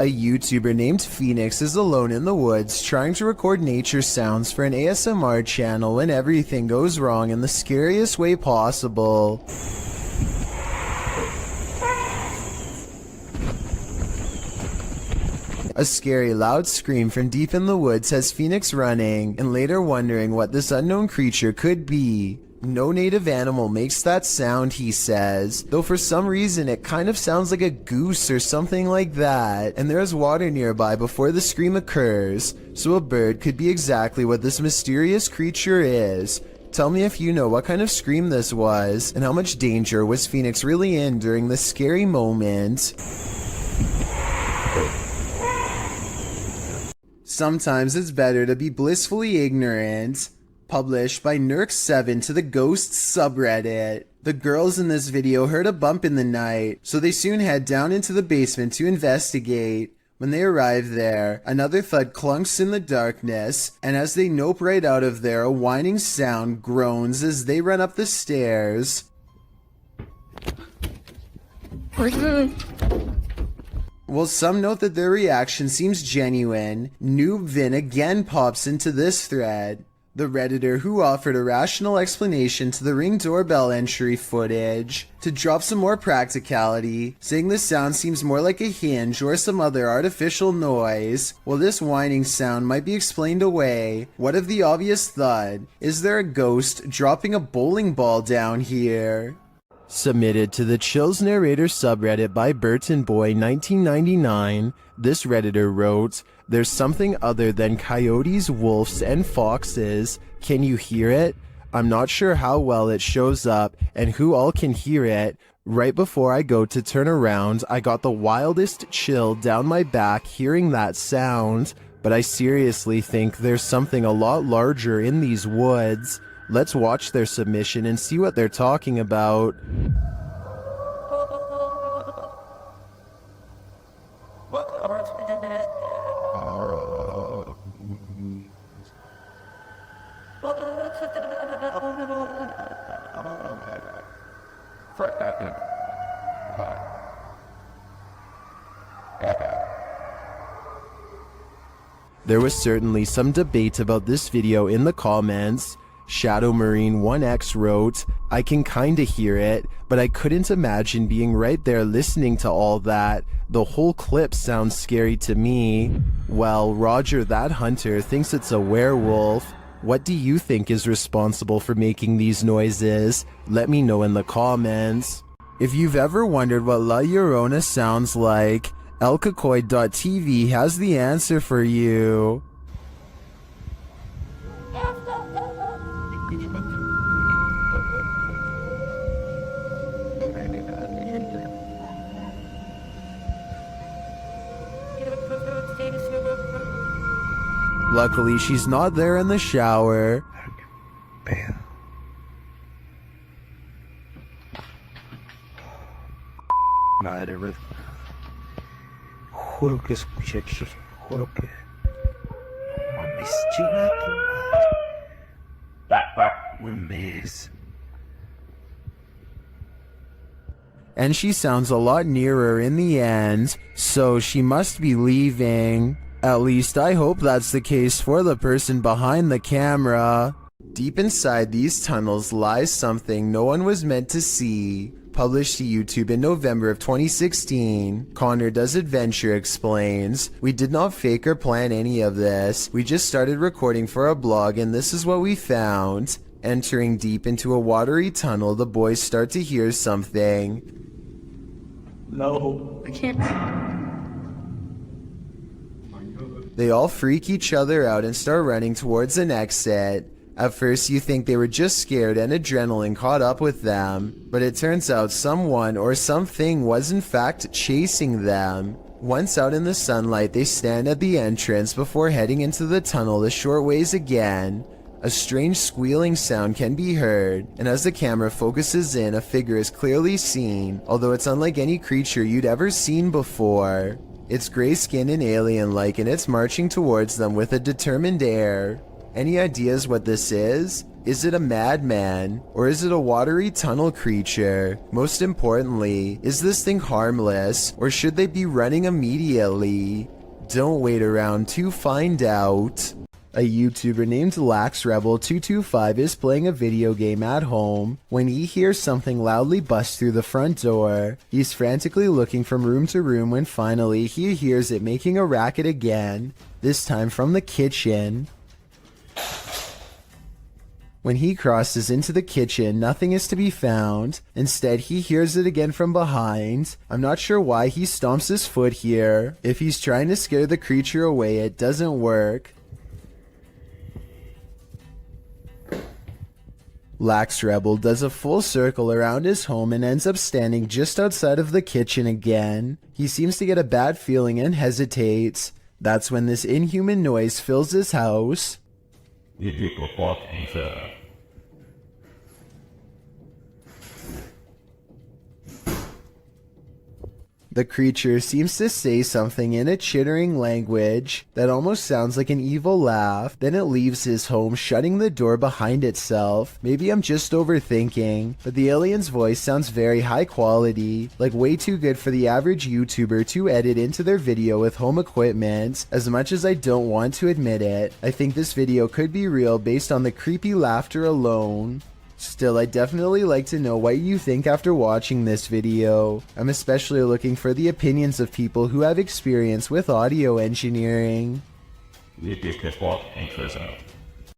A YouTuber named Phoenix is alone in the woods trying to record nature sounds for an ASMR channel when everything goes wrong in the scariest way possible. A scary loud scream from deep in the woods has Phoenix running and later wondering what this unknown creature could be. No native animal makes that sound, he says, though for some reason it kind of sounds like a goose or something like that, and there is water nearby before the scream occurs, so a bird could be exactly what this mysterious creature is. Tell me if you know what kind of scream this was, and how much danger was Phoenix really in during this scary moment. Sometimes it's better to be blissfully ignorant. Published by Nerk7 to the Ghosts subreddit. The girls in this video heard a bump in the night, so they soon head down into the basement to investigate. When they arrive there, another thud clunks in the darkness, and as they nope right out of there, a whining sound groans as they run up the stairs. While some note that their reaction seems genuine, Noob Vin again pops into this thread. The Redditor who offered a rational explanation to the Ring doorbell entry footage, to drop some more practicality, saying the sound seems more like a hinge or some other artificial noise. While this whining sound might be explained away, what of the obvious thud? Is there a ghost dropping a bowling ball down here? Submitted to the Chills Narrator subreddit by Burton Boy 1999, this Redditor wrote, "There's something other than coyotes, wolves, and foxes. Can you hear it? I'm not sure how well it shows up and who all can hear it. Right before I go to turn around, I got the wildest chill down my back hearing that sound. But I seriously think there's something a lot larger in these woods." Let's watch their submission and see what they're talking about. There was certainly some debate about this video in the comments. Shadow Marine 1X wrote, "I can kinda hear it, but I couldn't imagine being right there listening to all that. The whole clip sounds scary to me." Well, Roger that Hunter thinks it's a werewolf. What do you think is responsible for making these noises? Let me know in the comments. If you've ever wondered what La Llorona sounds like, elcacoid.tv has the answer for you. Luckily, she's not there in the shower. Madre, juro que escuché aquí, juro que... Mames, chinga tu madre. Un mes. And she sounds a lot nearer in the end, so she must be leaving. At least I hope that's the case for the person behind the camera. Deep inside these tunnels lies something no one was meant to see. Published to YouTube in November of 2016, Connor Does Adventure explains, "We did not fake or plan any of this. We just started recording for a blog and this is what we found." Entering deep into a watery tunnel, the boys start to hear something. No, I can't. They all freak each other out and start running towards an exit. At first you think they were just scared and adrenaline caught up with them, but it turns out someone or something was in fact chasing them. Once out in the sunlight, they stand at the entrance before heading into the tunnel a short ways again. A strange squealing sound can be heard, and as the camera focuses in, a figure is clearly seen, although it's unlike any creature you'd ever seen before. It's gray-skinned and alien-like, and it's marching towards them with a determined air. Any ideas what this is? Is it a madman? Or is it a watery tunnel creature? Most importantly, is this thing harmless? Or should they be running immediately? Don't wait around to find out. A YouTuber named LaxRebel225 is playing a video game at home when he hears something loudly bust through the front door. He's frantically looking from room to room when finally he hears it making a racket again, this time from the kitchen. When he crosses into the kitchen, nothing is to be found. Instead, he hears it again from behind. I'm not sure why he stomps his foot here. If he's trying to scare the creature away, it doesn't work. LaxRebel does a full circle around his home and ends up standing just outside of the kitchen again. He seems to get a bad feeling and hesitates. That's when this inhuman noise fills his house. The creature seems to say something in a chittering language that almost sounds like an evil laugh. Then it leaves his home, shutting the door behind itself. Maybe I'm just overthinking, but the alien's voice sounds very high quality, like way too good for the average YouTuber to edit into their video with home equipment. As much as I don't want to admit it, I think this video could be real based on the creepy laughter alone. Still, I'd definitely like to know what you think after watching this video. I'm especially looking for the opinions of people who have experience with audio engineering.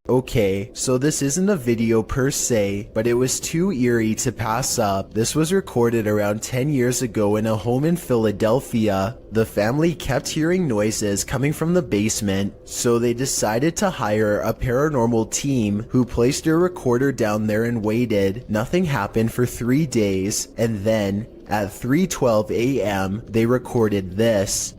Okay, so this isn't a video per se, but it was too eerie to pass up. This was recorded around 10 years ago in a home in Philadelphia. The family kept hearing noises coming from the basement, so they decided to hire a paranormal team who placed a recorder down there and waited. Nothing happened for 3 days, and then at 3:12 a.m. they recorded this.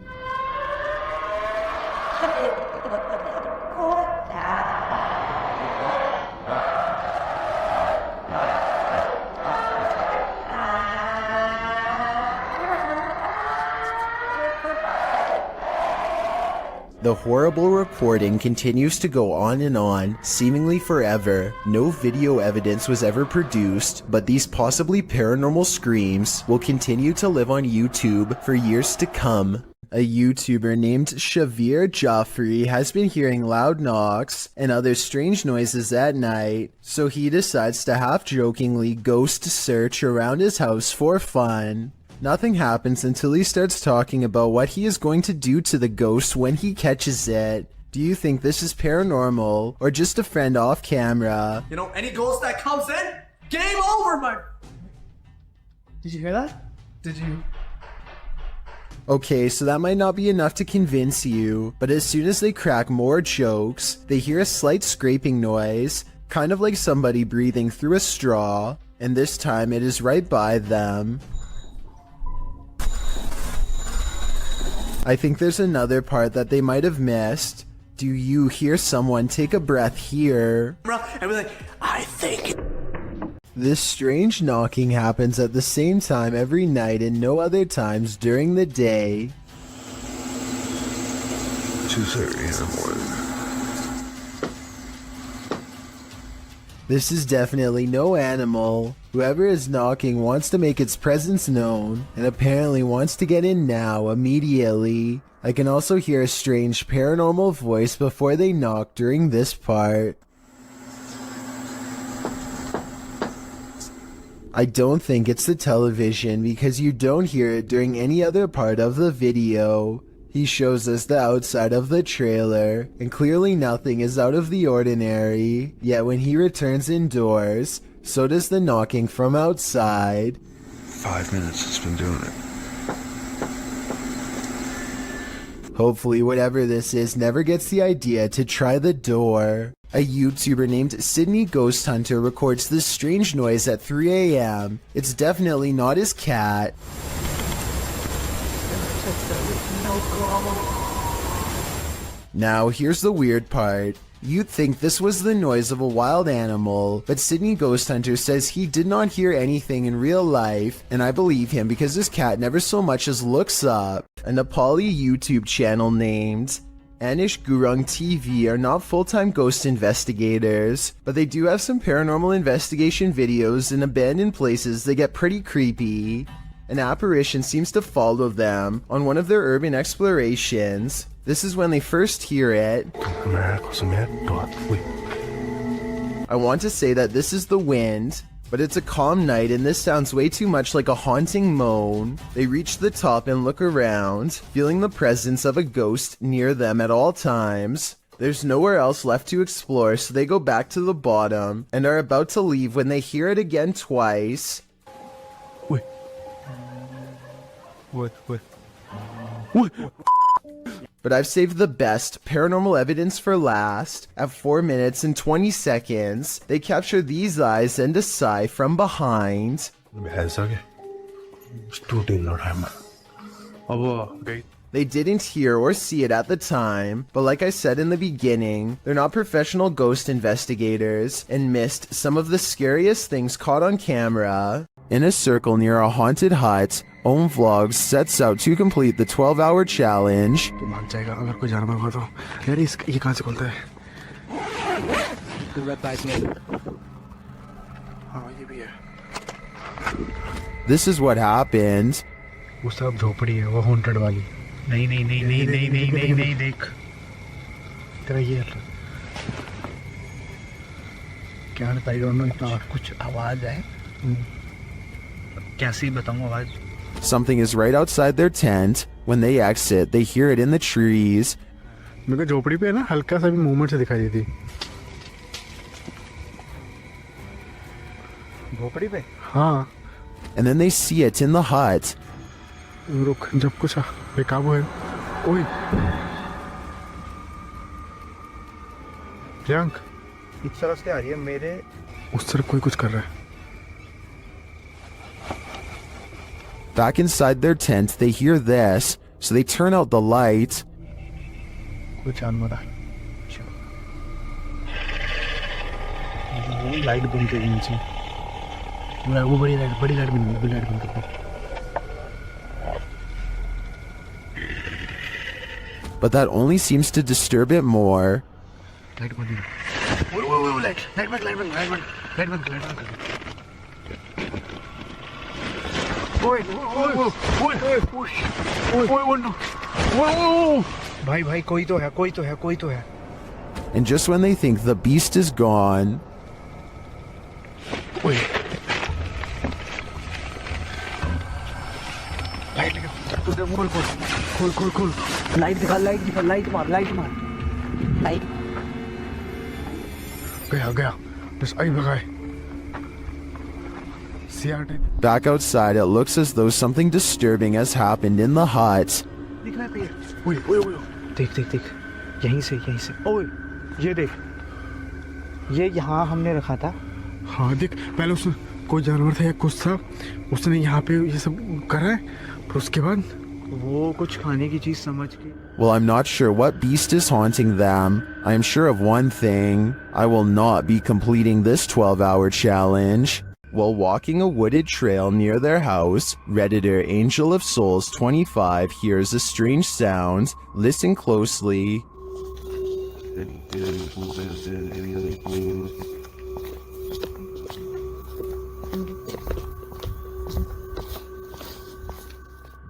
The horrible recording continues to go on and on, seemingly forever. No video evidence was ever produced, but these possibly paranormal screams will continue to live on YouTube for years to come. A YouTuber named Shavir Joffrey has been hearing loud knocks and other strange noises at night, so he decides to half-jokingly ghost search around his house for fun. Nothing happens until he starts talking about what he is going to do to the ghost when he catches it. Do you think this is paranormal or just a friend off camera? You know, any ghost that comes in, game over, my... Did you hear that? Did you... Okay, so that might not be enough to convince you, but as soon as they crack more jokes, they hear a slight scraping noise, kind of like somebody breathing through a straw, and this time it is right by them. I think there's another part that they might have missed. Do you hear someone take a breath here? Everything, I think... This strange knocking happens at the same time every night and no other times during the day. 2:30 in the morning. This is definitely no animal. Whoever is knocking wants to make its presence known, and apparently wants to get in now, immediately. I can also hear a strange paranormal voice before they knock during this part. I don't think it's the television because you don't hear it during any other part of the video. He shows us the outside of the trailer, and clearly nothing is out of the ordinary. Yet when he returns indoors, so does the knocking from outside. 5 minutes it's been doing it. Hopefully whatever this is never gets the idea to try the door. A YouTuber named Sydney Ghost Hunter records this strange noise at 3 a.m. It's definitely not his cat. Now here's the weird part. You'd think this was the noise of a wild animal, but Sydney Ghost Hunter says he did not hear anything in real life, and I believe him because his cat never so much as looks up. A Nepali YouTube channel named Anish Gurung TV are not full-time ghost investigators, but they do have some paranormal investigation videos in abandoned places that get pretty creepy. An apparition seems to follow them on one of their urban explorations. This is when they first hear it. I want to say that this is the wind, but it's a calm night and this sounds way too much like a haunting moan. They reach the top and look around, feeling the presence of a ghost near them at all times. There's nowhere else left to explore, so they go back to the bottom and are about to leave when they hear it again twice. But I've saved the best paranormal evidence for last. At 4 minutes and 20 seconds, they capture these eyes and a sigh from behind. They didn't hear or see it at the time, but like I said in the beginning, they're not professional ghost investigators and missed some of the scariest things caught on camera. In a circle near a haunted hut, Om Vlogs sets out to complete the 12-hour challenge. This is what happened. नहीं देख तेरा ये क्या I don't know इतना कुछ आवाज है कैसी बताऊं आवाज. Something is right outside their tent. When they exit, they hear it in the trees. मेरे को झोपड़ी पे ना हल्का सा भी मूवमेंट से दिखाई देती. झोपड़ी पे? हाँ. And then they see it in the hut. रुक जब कुछ बेकाबू है. ओए. प्रियंक. इस तरफ से आ रही है मेरे. उस तरफ कोई कुछ कर रहा है. Back inside their tent, they hear this, so they turn out the light. कुछ जानवर है. लाइट बंद कर नीचे. वो बड़ी लाइट बंद कर. But that only seems to disturb it more. Light बंद. लाइट बंद. भाई कोई तो है. And just when they think the beast is gone, खोल. लाइट मार. गया. बस आई भगाए. back outside, it looks as though something disturbing has happened in the hut. दिख रहा है पेड़. देख. यहीं से. ओए ये देख. ये यहाँ हमने रखा था. हाँ देख पहले उसने कोई जानवर था या कुछ था. उसने यहाँ पे ये सब करा है. फिर उसके बाद वो कुछ खाने की चीज समझ के. Well, I'm not sure what beast is haunting them. I am sure of one thing. I will not be completing this 12-hour challenge. While walking a wooded trail near their house, Redditor Angel of Souls 25 hears a strange sound. Listen closely.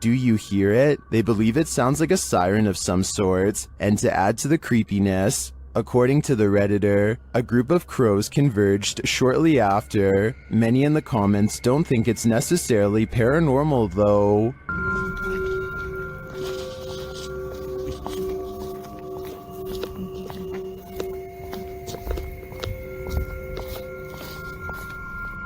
Do you hear it? They believe it sounds like a siren of some sort, and to add to the creepiness, according to the Redditor, a group of crows converged shortly after. Many in the comments don't think it's necessarily paranormal though.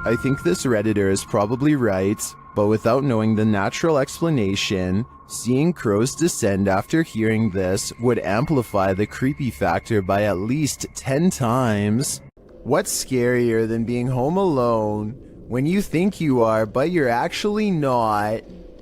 I think this Redditor is probably right, but without knowing the natural explanation, seeing crows descend after hearing this would amplify the creepy factor by at least 10 times. What's scarier than being home alone when you think you are but you're actually not?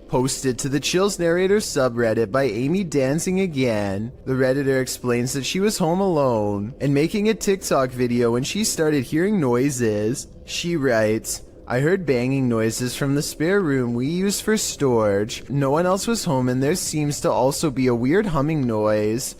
Posted to the Chills Narrator subreddit by Amy Dancing Again, the Redditor explains that she was home alone and making a TikTok video when she started hearing noises. She writes, I heard banging noises from the spare room we use for storage. No one else was home and there seems to also be a weird humming noise.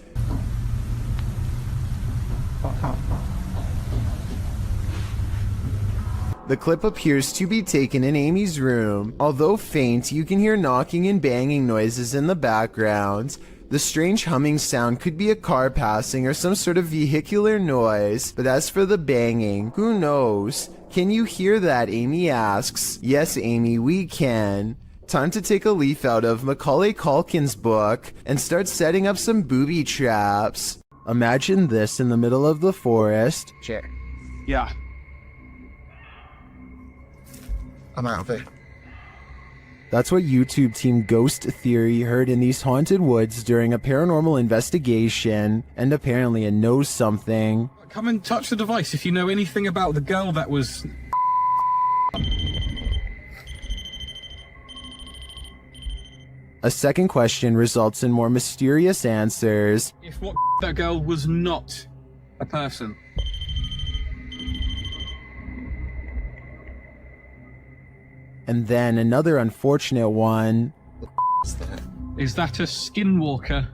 The clip appears to be taken in Amy's room. Although faint, you can hear knocking and banging noises in the background. The strange humming sound could be a car passing or some sort of vehicular noise, but as for the banging, who knows? Can you hear that? Amy asks. Yes, Amy, we can. Time to take a leaf out of Macaulay Culkin's book and start setting up some booby traps. Imagine this in the middle of the forest. Check. Yeah. I'm out of it. That's what YouTube team Ghost Theory heard in these haunted woods during a paranormal investigation, and apparently it knows something. Come and touch the device if you know anything about the girl that was... A second question results in more mysterious answers. If what that girl was not a person. And then another unfortunate one. Is that a skinwalker?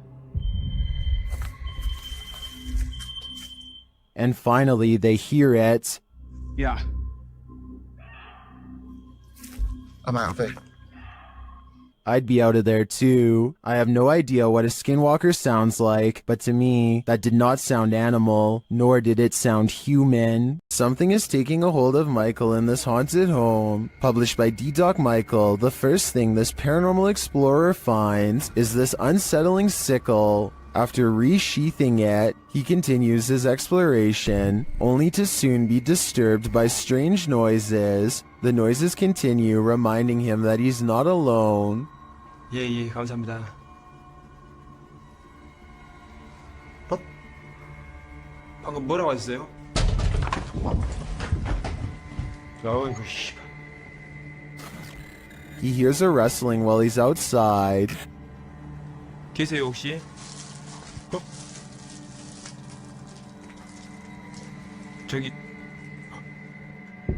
And finally, they hear it. Yeah. I'm out of it. I'd be out of there too. I have no idea what a skinwalker sounds like, but to me, that did not sound animal, nor did it sound human. Something is taking a hold of Michael in this haunted home. Published by D-Doc Michael, the first thing this paranormal explorer finds is this unsettling sickle. After resheathing it, he continues his exploration, only to soon be disturbed by strange noises. The noises continue, reminding him that he's not alone. 예, 감사합니다. 방금 뭐라고 하셨어요? 어이구, 씨. He hears a rustling while he's outside. 계세요, 혹시? 저기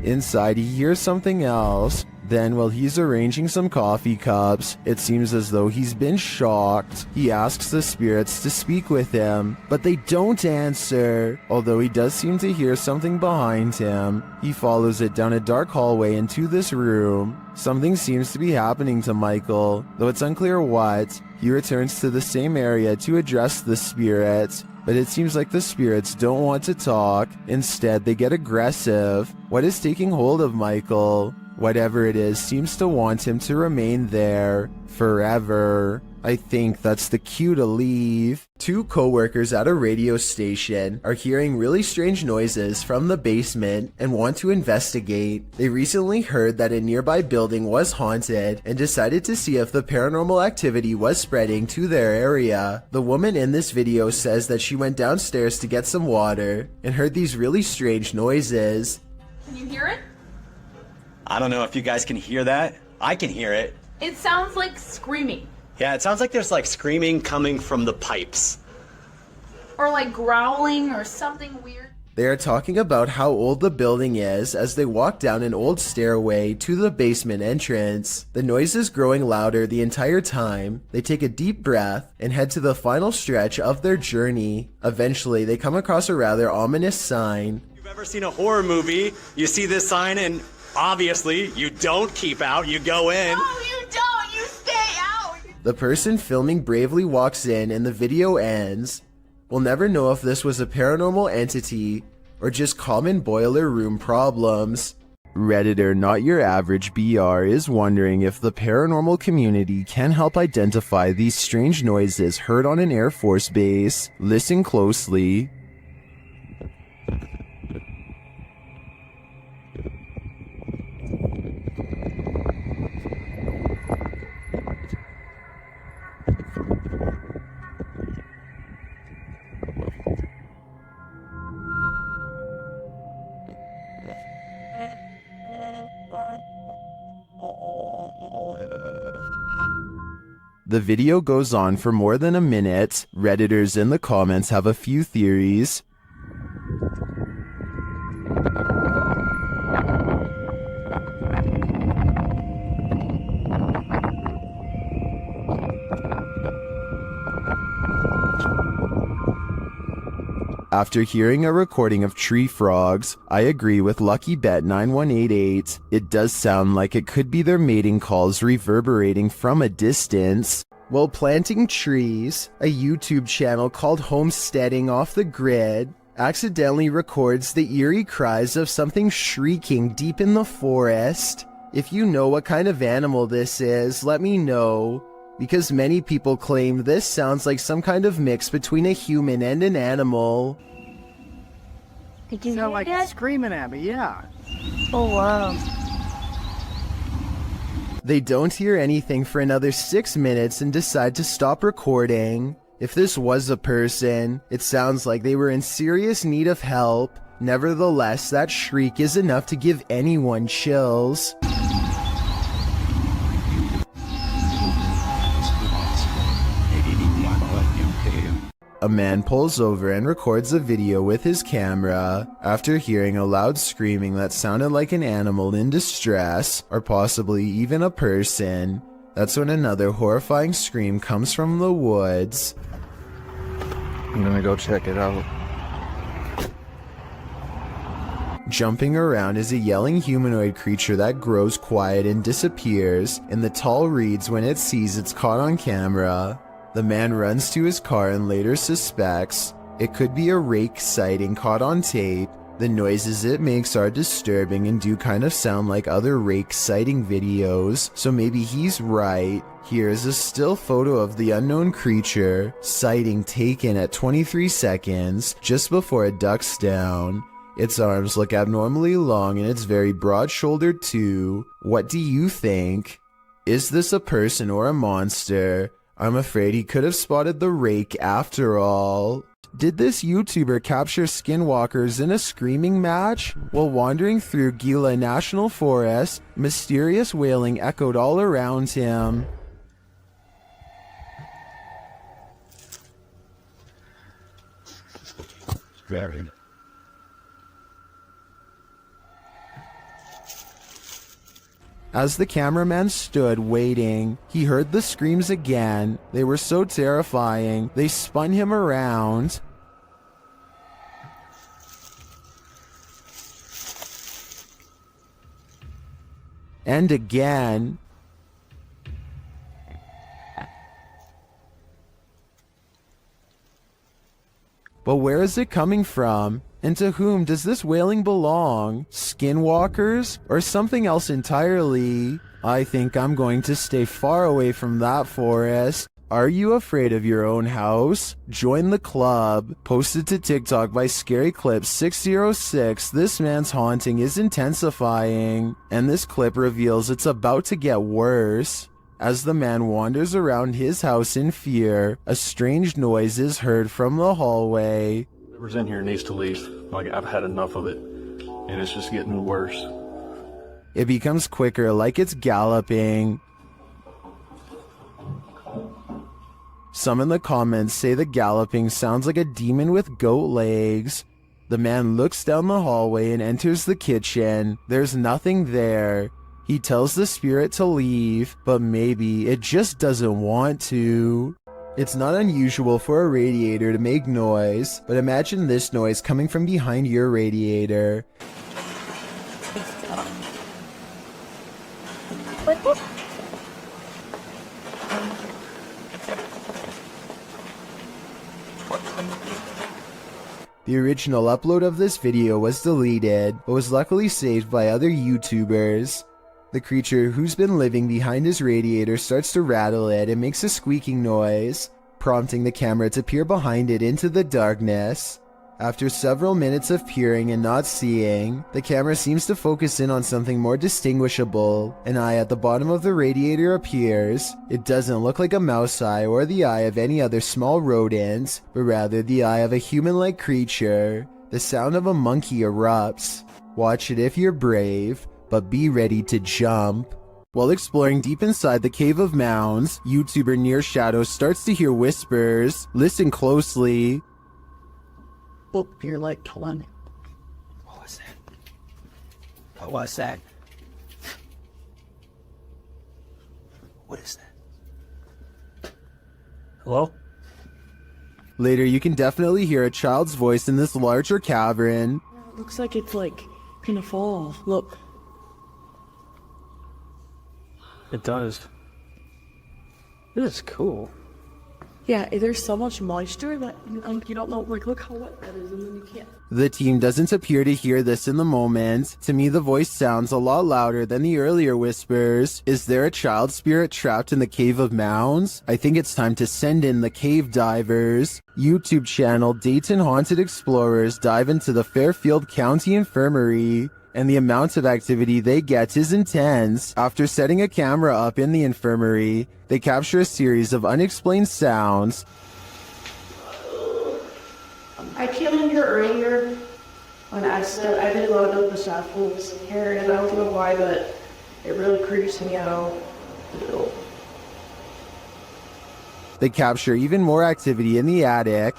Inside, he hears something else. Then, while he's arranging some coffee cups, it seems as though he's been shocked. He asks the spirits to speak with him, but they don't answer. Although he does seem to hear something behind him, he follows it down a dark hallway into this room. Something seems to be happening to Michael, though it's unclear what. He returns to the same area to address the spirits, but it seems like the spirits don't want to talk. Instead, they get aggressive. What is taking hold of Michael? Whatever it is seems to want him to remain there forever. I think that's the cue to leave. Two co-workers at a radio station are hearing really strange noises from the basement and want to investigate. They recently heard that a nearby building was haunted and decided to see if the paranormal activity was spreading to their area. The woman in this video says that she went downstairs to get some water and heard these really strange noises. Can you hear it? I don't know if you guys can hear that. I can hear it. It sounds like screaming. Yeah, it sounds like there's like screaming coming from the pipes. Or like growling or something weird. They are talking about how old the building is as they walk down an old stairway to the basement entrance. The noise is growing louder the entire time. They take a deep breath and head to the final stretch of their journey. Eventually, they come across a rather ominous sign. If you've ever seen a horror movie, you see this sign and obviously you don't keep out, you go in. No, you don't! You stay out! The person filming bravely walks in and the video ends. We'll never know if this was a paranormal entity or just common boiler room problems. Redditor Not Your Average BR is wondering if the paranormal community can help identify these strange noises heard on an Air Force base. Listen closely. The video goes on for more than a minute. Redditors in the comments have a few theories. After hearing a recording of tree frogs, I agree with Lucky Bet 9188. It does sound like it could be their mating calls reverberating from a distance. While planting trees, a YouTube channel called Homesteading Off the Grid accidentally records the eerie cries of something shrieking deep in the forest. If you know what kind of animal this is, let me know, because many people claim this sounds like some kind of mix between a human and an animal. Did you Sound hear like that? screaming at me, yeah. Oh wow. They don't hear anything for another 6 minutes and decide to stop recording. If this was a person, it sounds like they were in serious need of help. Nevertheless, that shriek is enough to give anyone chills. A man pulls over and records a video with his camera after hearing a loud screaming that sounded like an animal in distress, or possibly even a person. That's when another horrifying scream comes from the woods. I'm gonna go check it out. Jumping around is a yelling humanoid creature that grows quiet and disappears in the tall reeds when it sees it's caught on camera. The man runs to his car and later suspects it could be a rake sighting caught on tape. The noises it makes are disturbing and do kind of sound like other rake sighting videos, so maybe he's right. Here is a still photo of the unknown creature sighting taken at 23 seconds just before it ducks down. Its arms look abnormally long and it's very broad-shouldered too. What do you think? Is this a person or a monster? I'm afraid he could have spotted the rake after all. Did this YouTuber capture skinwalkers in a screaming match? While wandering through Gila National Forest, mysterious wailing echoed all around him. Very. As the cameraman stood waiting, he heard the screams again. They were so terrifying, they spun him around. And again. But where is it coming from? And to whom does this wailing belong? Skinwalkers? Or something else entirely? I think I'm going to stay far away from that forest. Are you afraid of your own house? Join the club. Posted to TikTok by Scary Clip 606, this man's haunting is intensifying, and this clip reveals it's about to get worse. As the man wanders around his house in fear, a strange noise is heard from the hallway. Whoever's in here needs to leave. Like, I've had enough of it, and it's just getting worse. It becomes quicker, like it's galloping. Some in the comments say the galloping sounds like a demon with goat legs. The man looks down the hallway and enters the kitchen. There's nothing there. He tells the spirit to leave, but maybe it just doesn't want to. It's not unusual for a radiator to make noise, but imagine this noise coming from behind your radiator. The original upload of this video was deleted, but was luckily saved by other YouTubers. The creature who's been living behind his radiator starts to rattle it and makes a squeaking noise, prompting the camera to peer behind it into the darkness. After several minutes of peering and not seeing, the camera seems to focus in on something more distinguishable. An eye at the bottom of the radiator appears. It doesn't look like a mouse eye or the eye of any other small rodent, but rather the eye of a human-like creature. The sound of a monkey erupts. Watch it if you're brave, but be ready to jump. While exploring deep inside the cave of Mounds, YouTuber Near Shadow starts to hear whispers. Listen closely. Oh, you're like telling. What was that? What was that? What is that? Hello? Later, you can definitely hear a child's voice in this larger cavern. It looks like it's like gonna fall. Look. It does. This is cool. Yeah, there's so much moisture that you don't know. Like, look how wet that is, and then you can't. The team doesn't appear to hear this in the moment. To me, the voice sounds a lot louder than the earlier whispers. Is there a child spirit trapped in the cave of Mounds? I think it's time to send in the cave divers. YouTube channel Dayton Haunted Explorers dive into the Fairfield County Infirmary, and the amount of activity they get is intense. After setting a camera up in the infirmary, they capture a series of unexplained sounds. I came in here earlier on accident. I didn't load up the samples in here, and I don't know why, but it really creeps me out. They capture even more activity in the attic.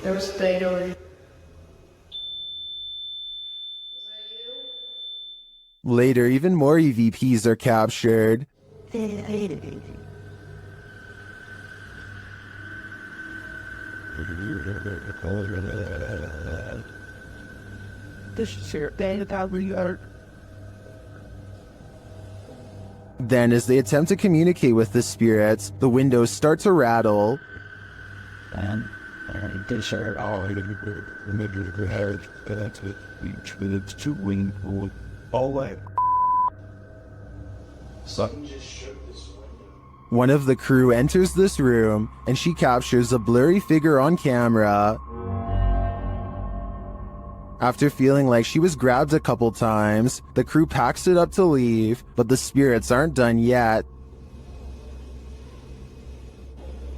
There was data. Later, even more EVPs are captured. This is here. Then Then, as they attempt to communicate with the spirits, the windows start to rattle. And they say, oh, it's too winged. All that. One of the crew enters this room, and she captures a blurry figure on camera. After feeling like she was grabbed a couple times, the crew packs it up to leave, but the spirits aren't done yet.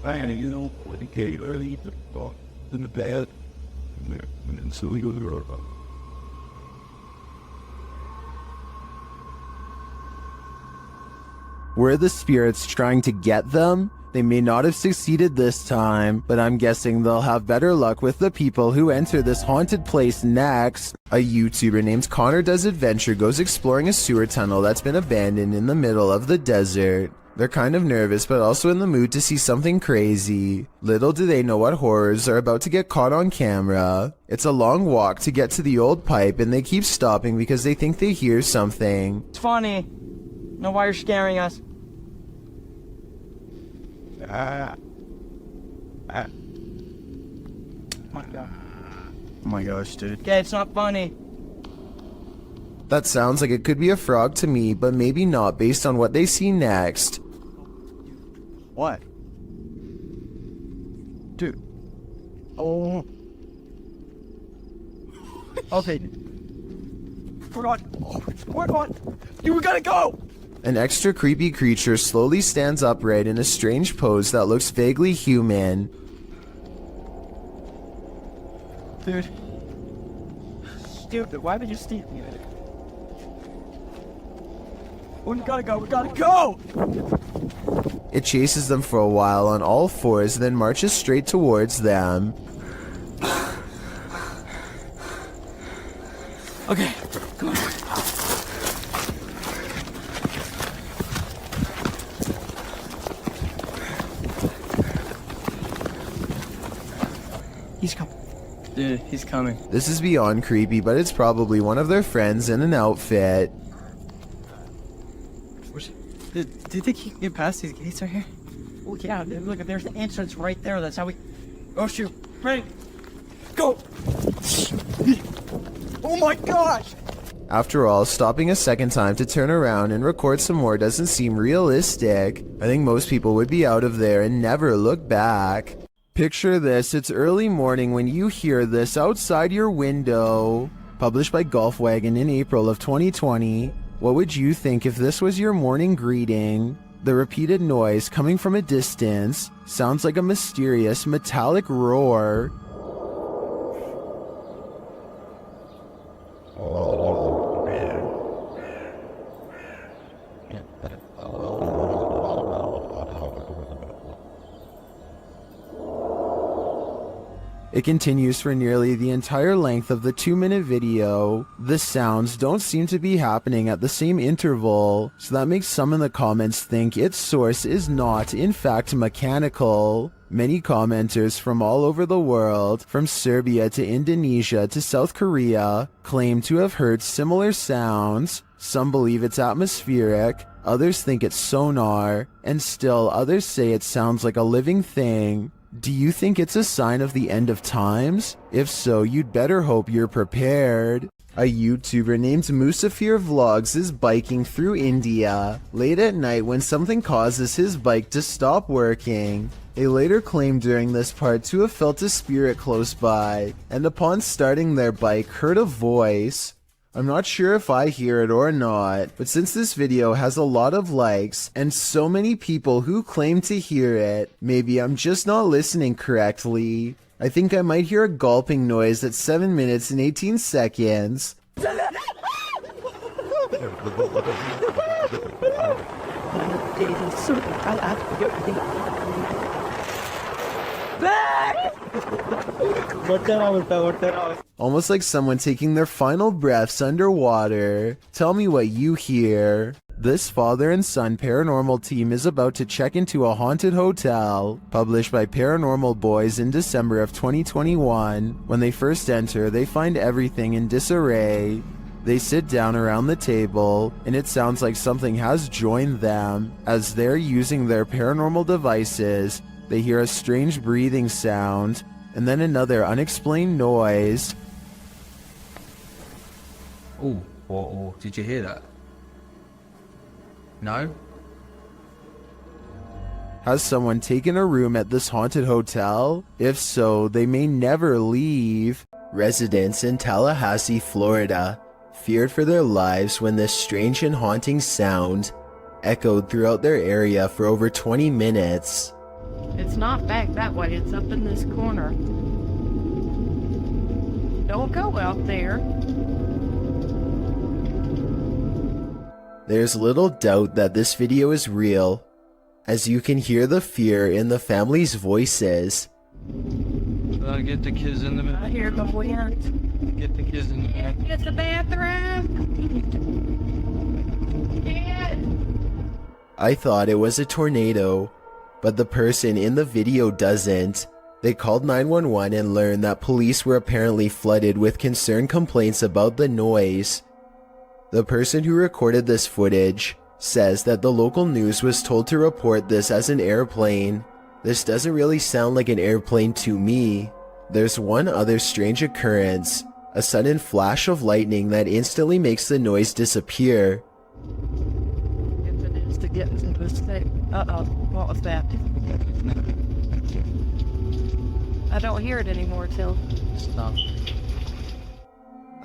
And you know, when he came early in the bed, and so he was Were the spirits trying to get them? They may not have succeeded this time, but I'm guessing they'll have better luck with the people who enter this haunted place next. A YouTuber named Connor Does Adventure goes exploring a sewer tunnel that's been abandoned in the middle of the desert. They're kind of nervous, but also in the mood to see something crazy. Little do they know what horrors are about to get caught on camera. It's a long walk to get to the old pipe, and they keep stopping because they think they hear something. It's funny. Know why you're scaring us? My God. Oh my gosh, dude. Okay, it's not funny. That sounds like it could be a frog to me, but maybe not based on what they see next. What? Dude. Oh. Okay. We're on. You gotta go! An extra creepy creature slowly stands upright in a strange pose that looks vaguely human. Dude. Stupid, why would you steal me? We gotta go! It chases them for a while on all fours, then marches straight towards them. Okay, come on. He's coming. Dude, he's coming. This is beyond creepy, but it's probably one of their friends in an outfit. Do you think he can get past these gates right here? Oh yeah, look, there's the entrance right there. That's how we. Oh shoot. Ready. Go! Oh my gosh! After all, stopping a second time to turn around and record some more doesn't seem realistic. I think most people would be out of there and never look back. Picture this, it's early morning when you hear this outside your window. Published by Golfwagon in April of 2020. What would you think if this was your morning greeting? The repeated noise coming from a distance sounds like a mysterious metallic roar. It continues for nearly the entire length of the 2-minute video. The sounds don't seem to be happening at the same interval, so that makes some in the comments think its source is not, in fact, mechanical. Many commenters from all over the world, from Serbia to Indonesia to South Korea, claim to have heard similar sounds. Some believe it's atmospheric, others think it's sonar, and still others say it sounds like a living thing. Do you think it's a sign of the end of times? If so, you'd better hope you're prepared. A YouTuber named Musafir Vlogs is biking through India late at night when something causes his bike to stop working. They later claimed during this part to have felt a spirit close by, and upon starting their bike heard a voice. I'm not sure if I hear it or not, but since this video has a lot of likes and so many people who claim to hear it, maybe I'm just not listening correctly. I think I might hear a gulping noise at 7 minutes and 18 seconds. Almost like someone taking their final breaths underwater. Tell me what you hear. This father and son paranormal team is about to check into a haunted hotel, published by Paranormal Boys in December of 2021. When they first enter, they find everything in disarray. They sit down around the table, and it sounds like something has joined them. As they're using their paranormal devices, they hear a strange breathing sound, and then another unexplained noise. Oh, did you hear that? No? Has someone taken a room at this haunted hotel? If so, they may never leave. Residents in Tallahassee, Florida, feared for their lives when this strange and haunting sound echoed throughout their area for over 20 minutes. It's not back that way, it's up in this corner. Don't go out there. There's little doubt that this video is real, as you can hear the fear in the family's voices. Get the kids in the bathroom. I hear the wind. Get the kids in the bathroom. Get the bathroom. Get. I thought it was a tornado, but the person in the video doesn't. They called 911 and learned that police were apparently flooded with concerned complaints about the noise. The person who recorded this footage says that the local news was told to report this as an airplane. This doesn't really sound like an airplane to me. There's one other strange occurrence, a sudden flash of lightning that instantly makes the noise disappear. If it is to get into the state. Uh-oh, what was that? I don't hear it anymore till stop.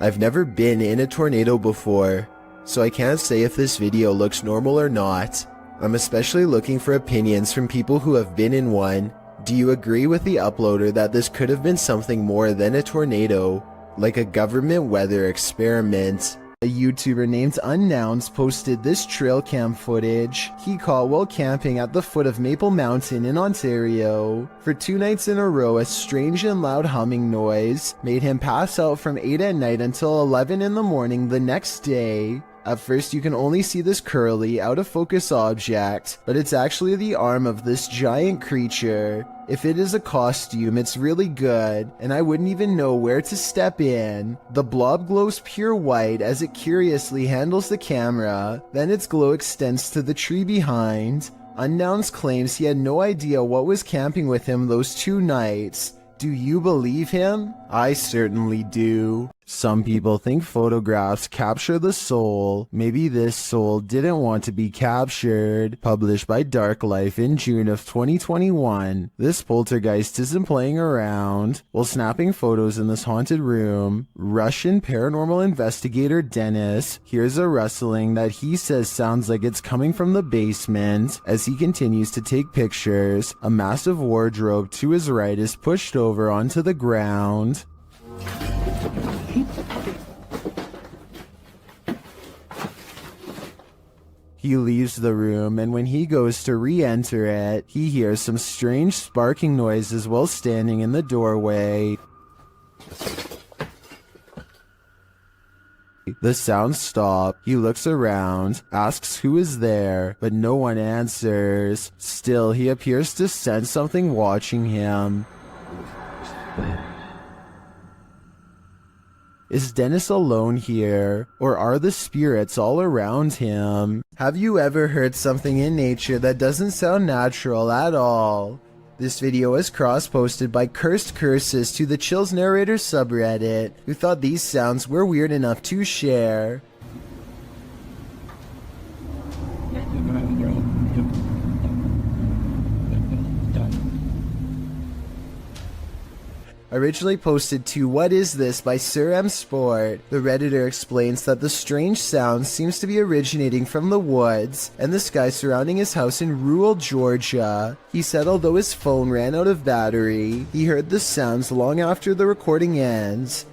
I've never been in a tornado before, so I can't say if this video looks normal or not. I'm especially looking for opinions from people who have been in one. Do you agree with the uploader that this could have been something more than a tornado, like a government weather experiment? A YouTuber named Mounds posted this trail cam footage he caught while camping at the foot of Maple Mountain in Ontario. For 2 nights in a row, a strange and loud humming noise made him pass out from 8 at night until 11 in the morning the next day. At first you can only see this curly, out of focus object, but it's actually the arm of this giant creature. If it is a costume, it's really good, and I wouldn't even know where to step in. The blob glows pure white as it curiously handles the camera, then its glow extends to the tree behind. Unknowns claims he had no idea what was camping with him those 2 nights. Do you believe him? I certainly do. Some people think photographs capture the soul. Maybe this soul didn't want to be captured. Published by Dark Life in June of 2021. This poltergeist isn't playing around. While snapping photos in this haunted room, Russian paranormal investigator Dennis hears a rustling that he says sounds like it's coming from the basement. As he continues to take pictures, a massive wardrobe to his right is pushed over onto the ground. He leaves the room, and when he goes to re-enter it, he hears some strange sparking noises while standing in the doorway. The sounds stop. He looks around, asks who is there, but no one answers. Still, he appears to sense something watching him. Is Dennis alone here, or are the spirits all around him? Have you ever heard something in nature that doesn't sound natural at all? This video was cross-posted by Cursed Curses to the Chills Narrator subreddit, who thought these sounds were weird enough to share. Originally posted to What Is This by Sir M Sport, the Redditor explains that the strange sound seems to be originating from the woods and the sky surrounding his house in rural Georgia. He said although his phone ran out of battery, he heard the sounds long after the recording ends.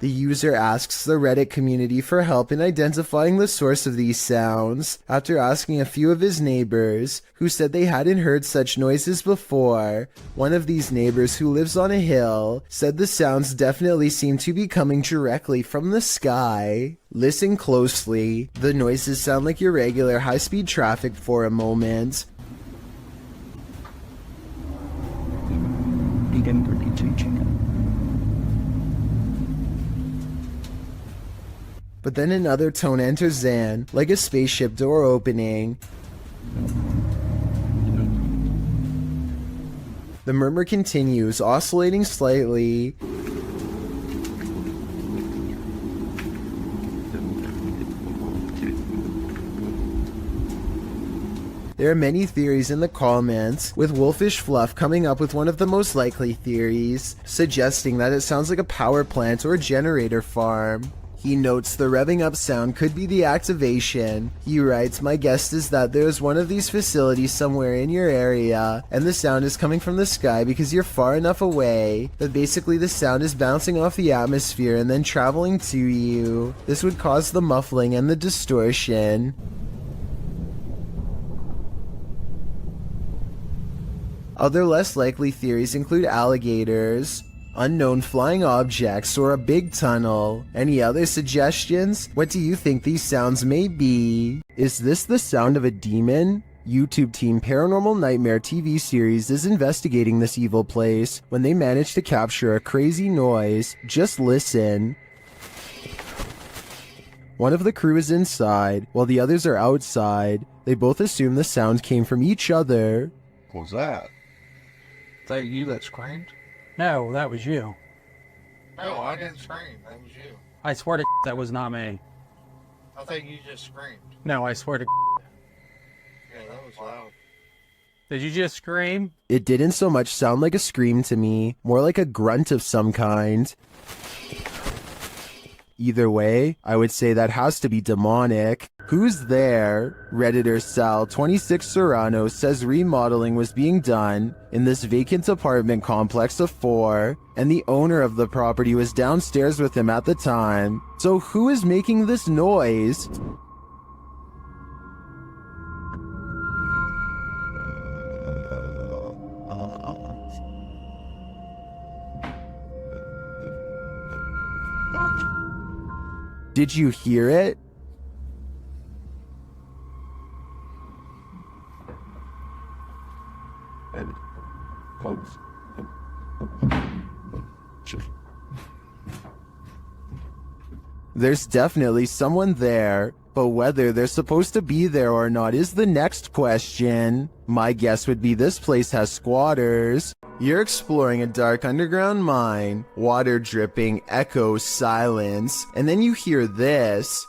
The user asks the Reddit community for help in identifying the source of these sounds, after asking a few of his neighbors, who said they hadn't heard such noises before. One of these neighbors, who lives on a hill, said the sounds definitely seem to be coming directly from the sky. Listen closely. The noises sound like irregular high-speed traffic for a moment. But then another tone enters in, like a spaceship door opening. The murmur continues, oscillating slightly. There are many theories in the comments, with Wolfish Fluff coming up with one of the most likely theories, suggesting that it sounds like a power plant or generator farm. He notes the revving up sound could be the activation. He writes, "My guess is that there is one of these facilities somewhere in your area, and the sound is coming from the sky because you're far enough away that basically the sound is bouncing off the atmosphere and then traveling to you. This would cause the muffling and the distortion." Other less likely theories include alligators, unknown flying objects, or a big tunnel. Any other suggestions? What do you think these sounds may be? Is this the sound of a demon? YouTube team Paranormal Nightmare TV series is investigating this evil place when they manage to capture a crazy noise. Just listen. One of the crew is inside, while the others are outside. They both assume the sound came from each other. What was that? Is that you that screamed? No, that was you. No, I didn't scream. That was you. I swear to that was not me. I think you just screamed. No, I swear to Yeah, that was loud. Did you just scream? It didn't so much sound like a scream to me, more like a grunt of some kind. Either way, I would say that has to be demonic. Who's there? Redditor Sal26 Serrano says remodeling was being done in this vacant apartment complex of 4, and the owner of the property was downstairs with him at the time. So who is making this noise? Did you hear it? There's definitely someone there, but whether they're supposed to be there or not is the next question. My guess would be this place has squatters. You're exploring a dark underground mine, water dripping, echo, silence, and then you hear this.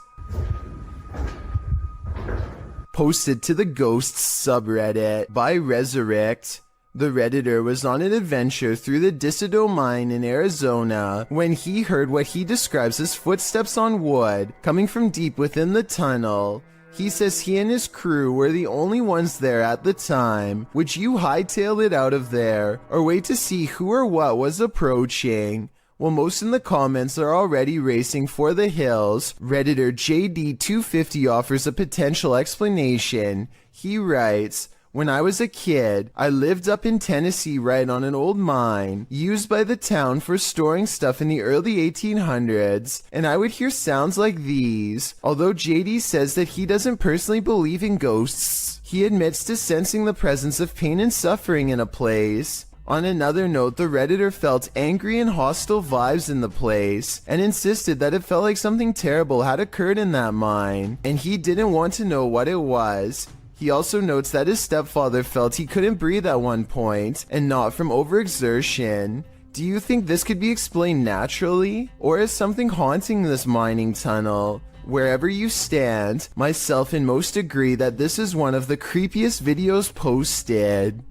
Posted to the Ghosts subreddit by Resurrect. The Redditor was on an adventure through the Disido mine in Arizona when he heard what he describes as footsteps on wood coming from deep within the tunnel. He says he and his crew were the only ones there at the time. Would you hightail it out of there, or wait to see who or what was approaching? While most in the comments are already racing for the hills, Redditor JD250 offers a potential explanation. He writes, "When I was a kid, I lived up in Tennessee right on an old mine used by the town for storing stuff in the early 1800s, and I would hear sounds like these." Although JD says that he doesn't personally believe in ghosts, he admits to sensing the presence of pain and suffering in a place. On another note, the Redditor felt angry and hostile vibes in the place and insisted that it felt like something terrible had occurred in that mine, and he didn't want to know what it was. He also notes that his stepfather felt he couldn't breathe at one point, and not from overexertion. Do you think this could be explained naturally, or is something haunting this mining tunnel? Wherever you stand, myself and most agree that this is one of the creepiest videos posted.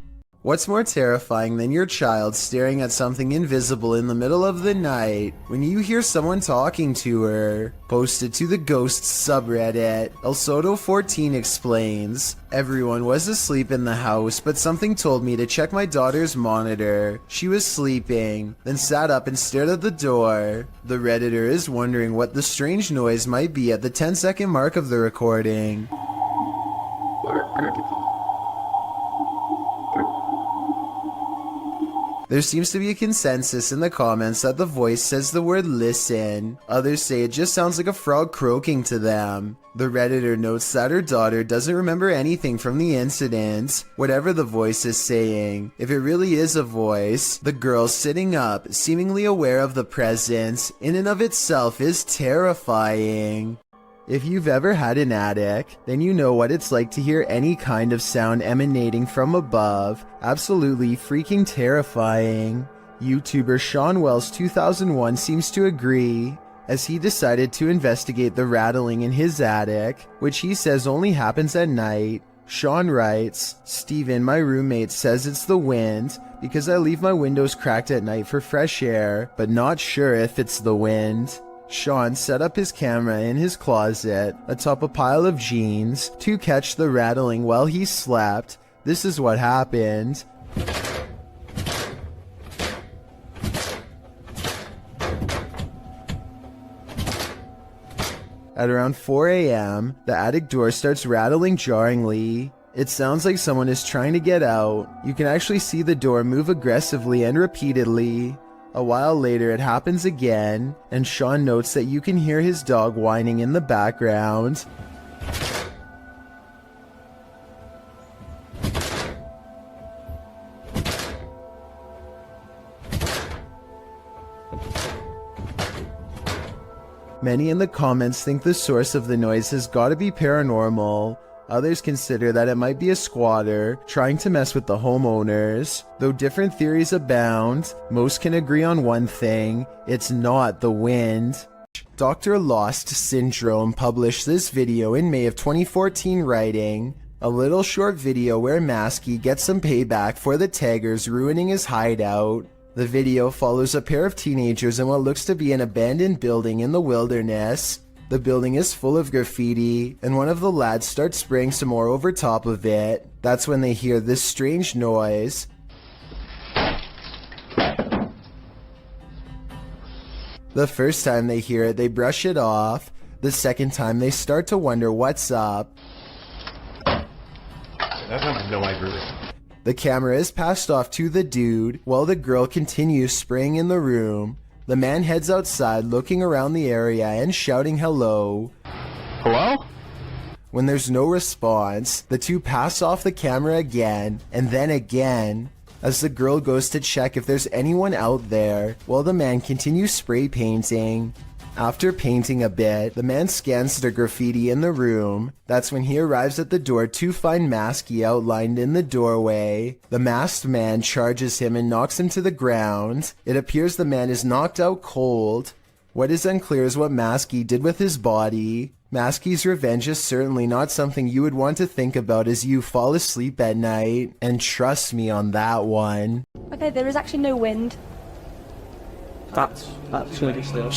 What's more terrifying than your child staring at something invisible in the middle of the night when you hear someone talking to her? Posted to the Ghosts subreddit, El Soto14 explains, "Everyone was asleep in the house, but something told me to check my daughter's monitor. She was sleeping, then sat up and stared at the door." The Redditor is wondering what the strange noise might be at the 10-second mark of the recording. There seems to be a consensus in the comments that the voice says the word listen. Others say it just sounds like a frog croaking to them. The Redditor notes that her daughter doesn't remember anything from the incident, whatever the voice is saying. If it really is a voice, the girl sitting up, seemingly aware of the presence, in and of itself is terrifying. If you've ever had an attic, then you know what it's like to hear any kind of sound emanating from above. Absolutely freaking terrifying. YouTuber Sean Wells 2001 seems to agree, as he decided to investigate the rattling in his attic, which he says only happens at night. Sean writes, "Steven, my roommate, says it's the wind because I leave my windows cracked at night for fresh air, but not sure if it's the wind." Sean set up his camera in his closet atop a pile of jeans to catch the rattling while he slept. This is what happened. At around 4 a.m., the attic door starts rattling jarringly. It sounds like someone is trying to get out. You can actually see the door move aggressively and repeatedly. A while later it happens again, and Sean notes that you can hear his dog whining in the background. Many in the comments think the source of the noise has got to be paranormal. Others consider that it might be a squatter trying to mess with the homeowners. Though different theories abound, most can agree on one thing: it's not the wind. Dr. Lost Syndrome published this video in May of 2014 writing, "A little short video where Maskey gets some payback for the taggers ruining his hideout." The video follows a pair of teenagers in what looks to be an abandoned building in the wilderness. The building is full of graffiti, and one of the lads starts spraying some more over top of it. That's when they hear this strange noise. The first time they hear it, they brush it off. The second time, they start to wonder what's up. The camera is passed off to the dude, while the girl continues spraying in the room. The man heads outside, looking around the area and shouting hello. Hello? When there's no response, the two pass off the camera again, and then again, as the girl goes to check if there's anyone out there, while the man continues spray painting. After painting a bit, the man scans the graffiti in the room. That's when he arrives at the door to find Maskey outlined in the doorway. The masked man charges him and knocks him to the ground. It appears the man is knocked out cold. What is unclear is what Maskey did with his body. Maskey's revenge is certainly not something you would want to think about as you fall asleep at night. And trust me on that one. Okay, there is actually no wind. That's really still.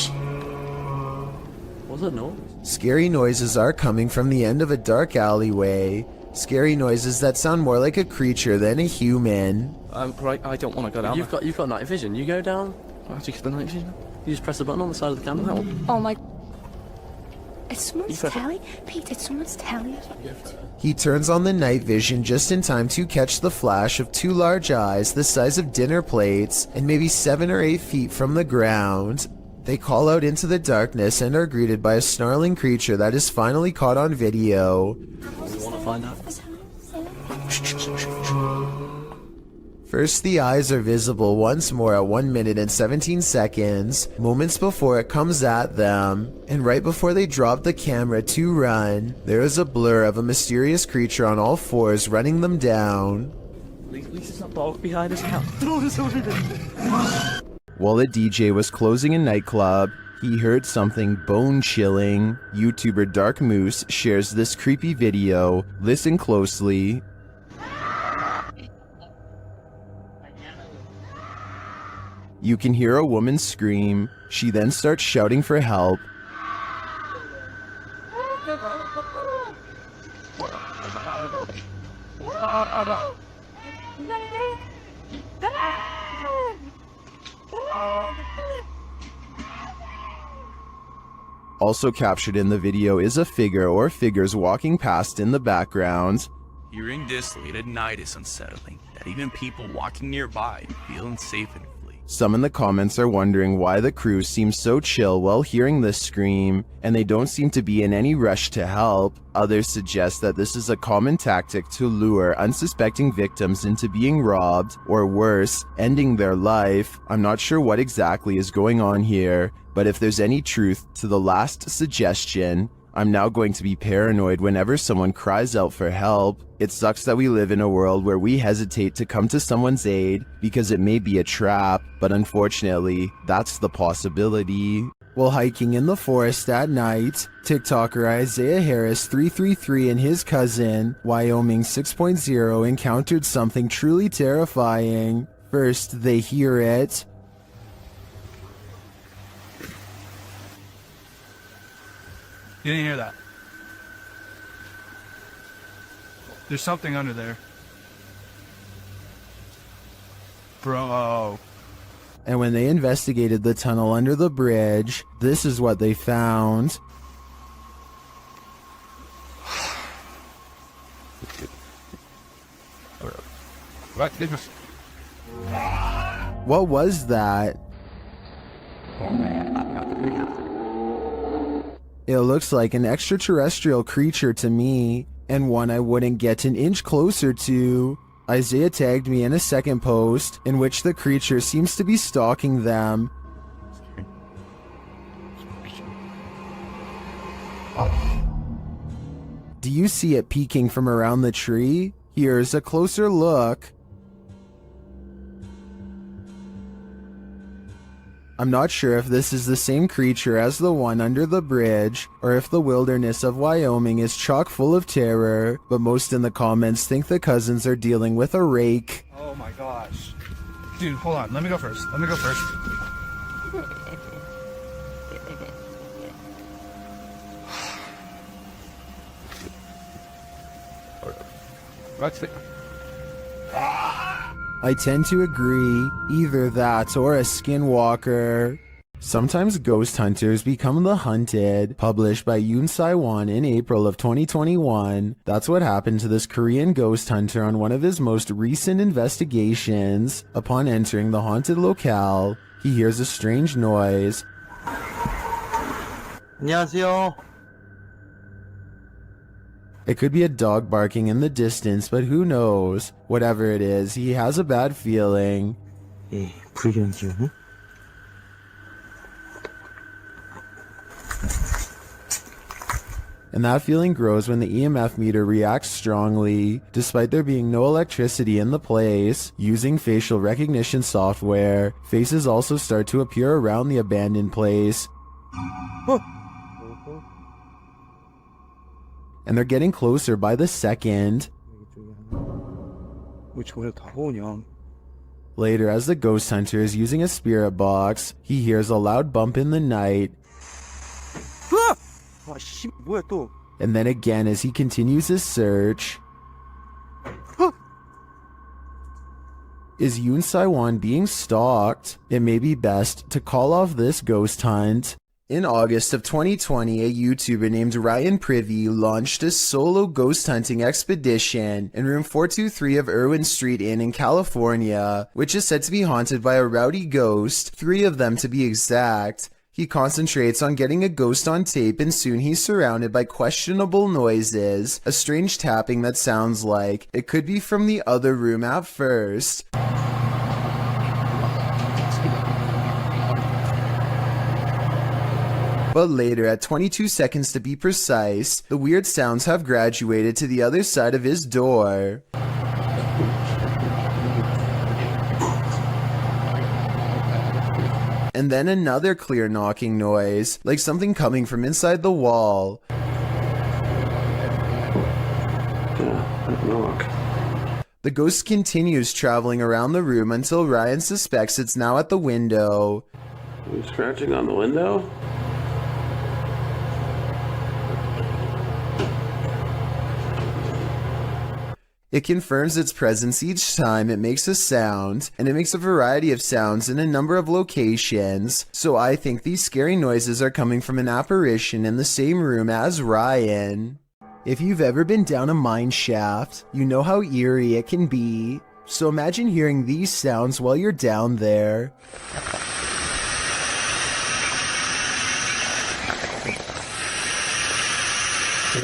What's that noise? Scary noises are coming from the end of a dark alleyway. Scary noises that sound more like a creature than a human. Right, I don't want to go down. You've got night vision. You go down. How do you get the night vision? You just press the button on the side of the camera. Oh my. It's someone's telly? Pete, it's someone's telly. He turns on the night vision just in time to catch the flash of two large eyes the size of dinner plates and maybe 7 or 8 feet from the ground. They call out into the darkness and are greeted by a snarling creature that is finally caught on video. You want to find out? First, the eyes are visible once more at 1 minute and 17 seconds, moments before it comes at them. And right before they drop the camera to run, there is a blur of a mysterious creature on all fours running them down. At least there's a dog behind us now. While the DJ was closing a nightclub, he heard something bone-chilling. YouTuber Dark Moose shares this creepy video. Listen closely. You can hear a woman scream. She then starts shouting for help. Also captured in the video is a figure or figures walking past in the background. Hearing this late at night is unsettling, that even people walking nearby feel unsafe and flee. Some in the comments are wondering why the crew seems so chill while hearing this scream, and they don't seem to be in any rush to help. Others suggest that this is a common tactic to lure unsuspecting victims into being robbed, or worse, ending their life. I'm not sure what exactly is going on here, but if there's any truth to the last suggestion, I'm now going to be paranoid whenever someone cries out for help. It sucks that we live in a world where we hesitate to come to someone's aid because it may be a trap, but unfortunately, that's the possibility. While hiking in the forest at night, TikToker Isaiah Harris 333 and his cousin, Wyoming 6.0, encountered something truly terrifying. First, they hear it. You didn't hear that. There's something under there. Bro. And when they investigated the tunnel under the bridge, this is what they found. What was that? It looks like an extraterrestrial creature to me, and one I wouldn't get an inch closer to. Isaiah tagged me in a second post, in which the creature seems to be stalking them. Do you see it peeking from around the tree? Here's a closer look. I'm not sure if this is the same creature as the one under the bridge, or if the wilderness of Wyoming is chock full of terror, but most in the comments think the cousins are dealing with a rake. Oh my gosh. Dude, hold on. Let me go first. I tend to agree, either that or a skinwalker. Sometimes ghost hunters become the hunted, published by Yoon Sai-won in April of 2021. That's what happened to this Korean ghost hunter on one of his most recent investigations. Upon entering the haunted locale, he hears a strange noise. 안녕하세요. It could be a dog barking in the distance, but who knows? Whatever it is, he has a bad feeling. 불길한 기운. And that feeling grows when the EMF meter reacts strongly. Despite there being no electricity in the place, using facial recognition software, faces also start to appear around the abandoned place. And they're getting closer by the second. Later, as the ghost hunter is using a spirit box, he hears a loud bump in the night. And then again as he continues his search. Is Yoon Saiwan being stalked? It may be best to call off this ghost hunt. In August of 2020, a YouTuber named Ryan Privy launched a solo ghost hunting expedition in room 423 of Irwin Street Inn in California, which is said to be haunted by a rowdy ghost, 3 of them to be exact. He concentrates on getting a ghost on tape, and soon he's surrounded by questionable noises, a strange tapping that sounds like it could be from the other room at first. But later, at 22 seconds to be precise, the weird sounds have graduated to the other side of his door. And then another clear knocking noise, like something coming from inside the wall. The ghost continues traveling around the room until Ryan suspects it's now at the window. Are you scratching on the window? It confirms its presence each time it makes a sound, and it makes a variety of sounds in a number of locations, so I think these scary noises are coming from an apparition in the same room as Ryan. If you've ever been down a mine shaft, you know how eerie it can be, so imagine hearing these sounds while you're down there.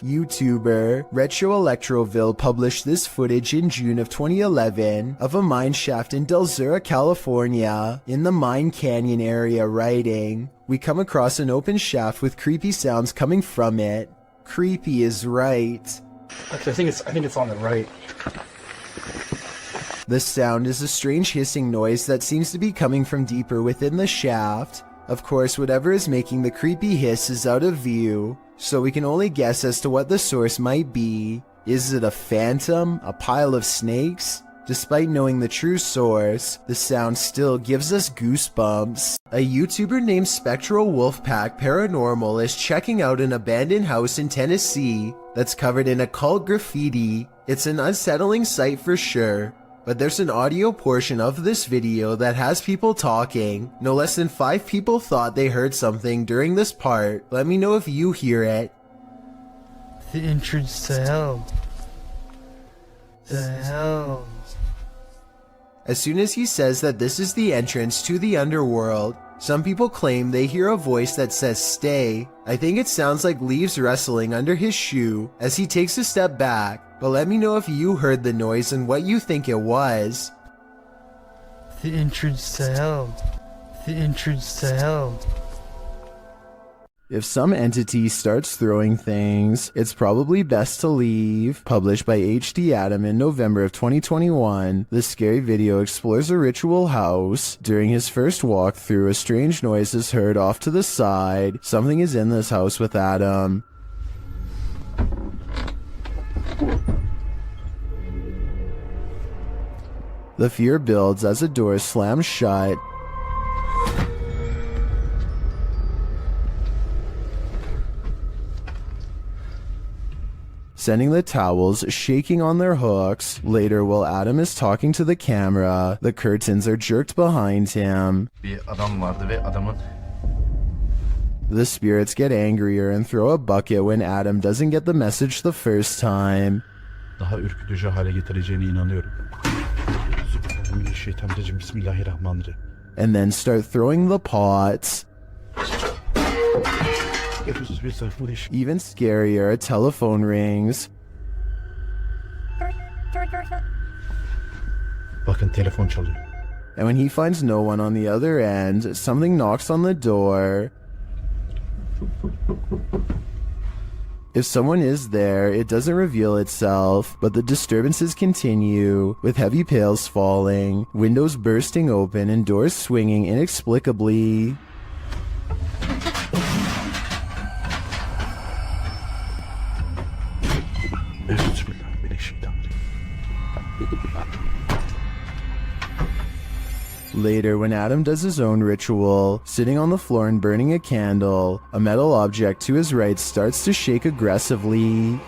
YouTuber Retro Electroville published this footage in June of 2011 of a mine shaft in Delura, California, in the Mine Canyon area, writing, "We come across an open shaft with creepy sounds coming from it." Creepy is right. Actually, I think it's on the right. The sound is a strange hissing noise that seems to be coming from deeper within the shaft. Of course, whatever is making the creepy hiss is out of view, so we can only guess as to what the source might be. Is it a phantom? A pile of snakes? Despite knowing the true source, the sound still gives us goosebumps. A YouTuber named Spectral Wolfpack Paranormal is checking out an abandoned house in Tennessee that's covered in occult graffiti. It's an unsettling sight for sure. But there's an audio portion of this video that has people talking. No less than 5 people thought they heard something during this part. Let me know if you hear it. The entrance to hell. The hell. As soon as he says that this is the entrance to the underworld, some people claim they hear a voice that says stay. I think it sounds like leaves rustling under his shoe as he takes a step back. But let me know if you heard the noise and what you think it was. The entrance to hell. The entrance to hell. If some entity starts throwing things, it's probably best to leave. Published by HD Adam in November of 2021, this scary video explores a ritual house. During his first walkthrough, a strange noise is heard off to the side. Something is in this house with Adam. The fear builds as a door slams shut. Sending the towels shaking on their hooks. Later, while Adam is talking to the camera, the curtains are jerked behind him. The spirits get angrier and throw a bucket when Adam doesn't get the message the first time. Daha ürkütücü hale getireceğine inanıyorum. Bismillahirrahmanirrahim. And then start throwing the pots. Even scarier, a telephone rings. Bakın telefon çalıyor. And when he finds no one on the other end, something knocks on the door. If someone is there, it doesn't reveal itself, but the disturbances continue, with heavy pails falling, windows bursting open, and doors swinging inexplicably. Later, when Adam does his own ritual, sitting on the floor and burning a candle, a metal object to his right starts to shake aggressively.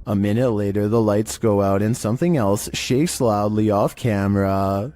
A minute later, the lights go out and something else shakes loudly off camera.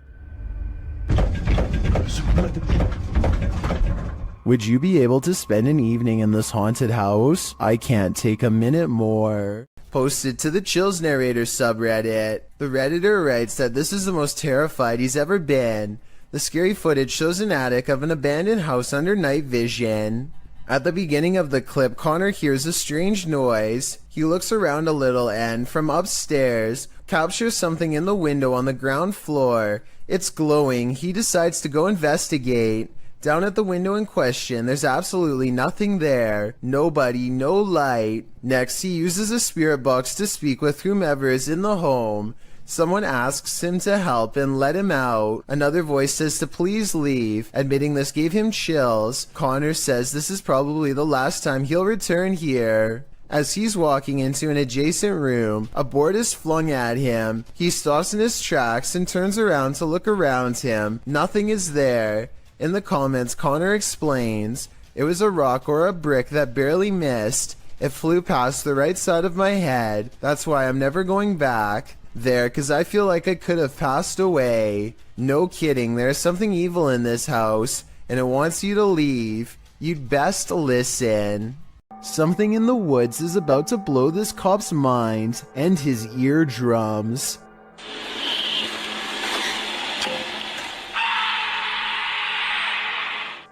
Would you be able to spend an evening in this haunted house? I can't take a minute more. Posted to the Chills Narrator subreddit. The Redditor writes that this is the most terrified he's ever been. The scary footage shows an attic of an abandoned house under night vision. At the beginning of the clip, Connor hears a strange noise. He looks around a little and, from upstairs, captures something in the window on the ground floor. It's glowing. He decides to go investigate. Down at the window in question, there's absolutely nothing there. Nobody, no light. Next, he uses a spirit box to speak with whomever is in the home. Someone asks him to help and let him out. Another voice says to please leave. Admitting this gave him chills. Connor says this is probably the last time he'll return here. As he's walking into an adjacent room, a board is flung at him. He stops in his tracks and turns around to look around him. Nothing is there. In the comments, Connor explains, it was a rock or a brick that barely missed. It flew past the right side of my head. That's why I'm never going back there, cause I feel like I could have passed away. No kidding, there's something evil in this house, and it wants you to leave. You'd best listen. Something in the woods is about to blow this cop's mind and his eardrums.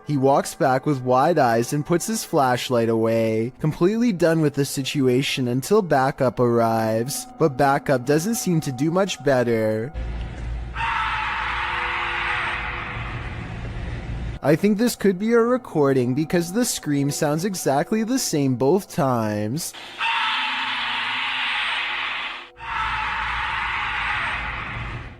He walks back with wide eyes and puts his flashlight away, completely done with the situation until backup arrives. But backup doesn't seem to do much better. I think this could be a recording because the scream sounds exactly the same both times.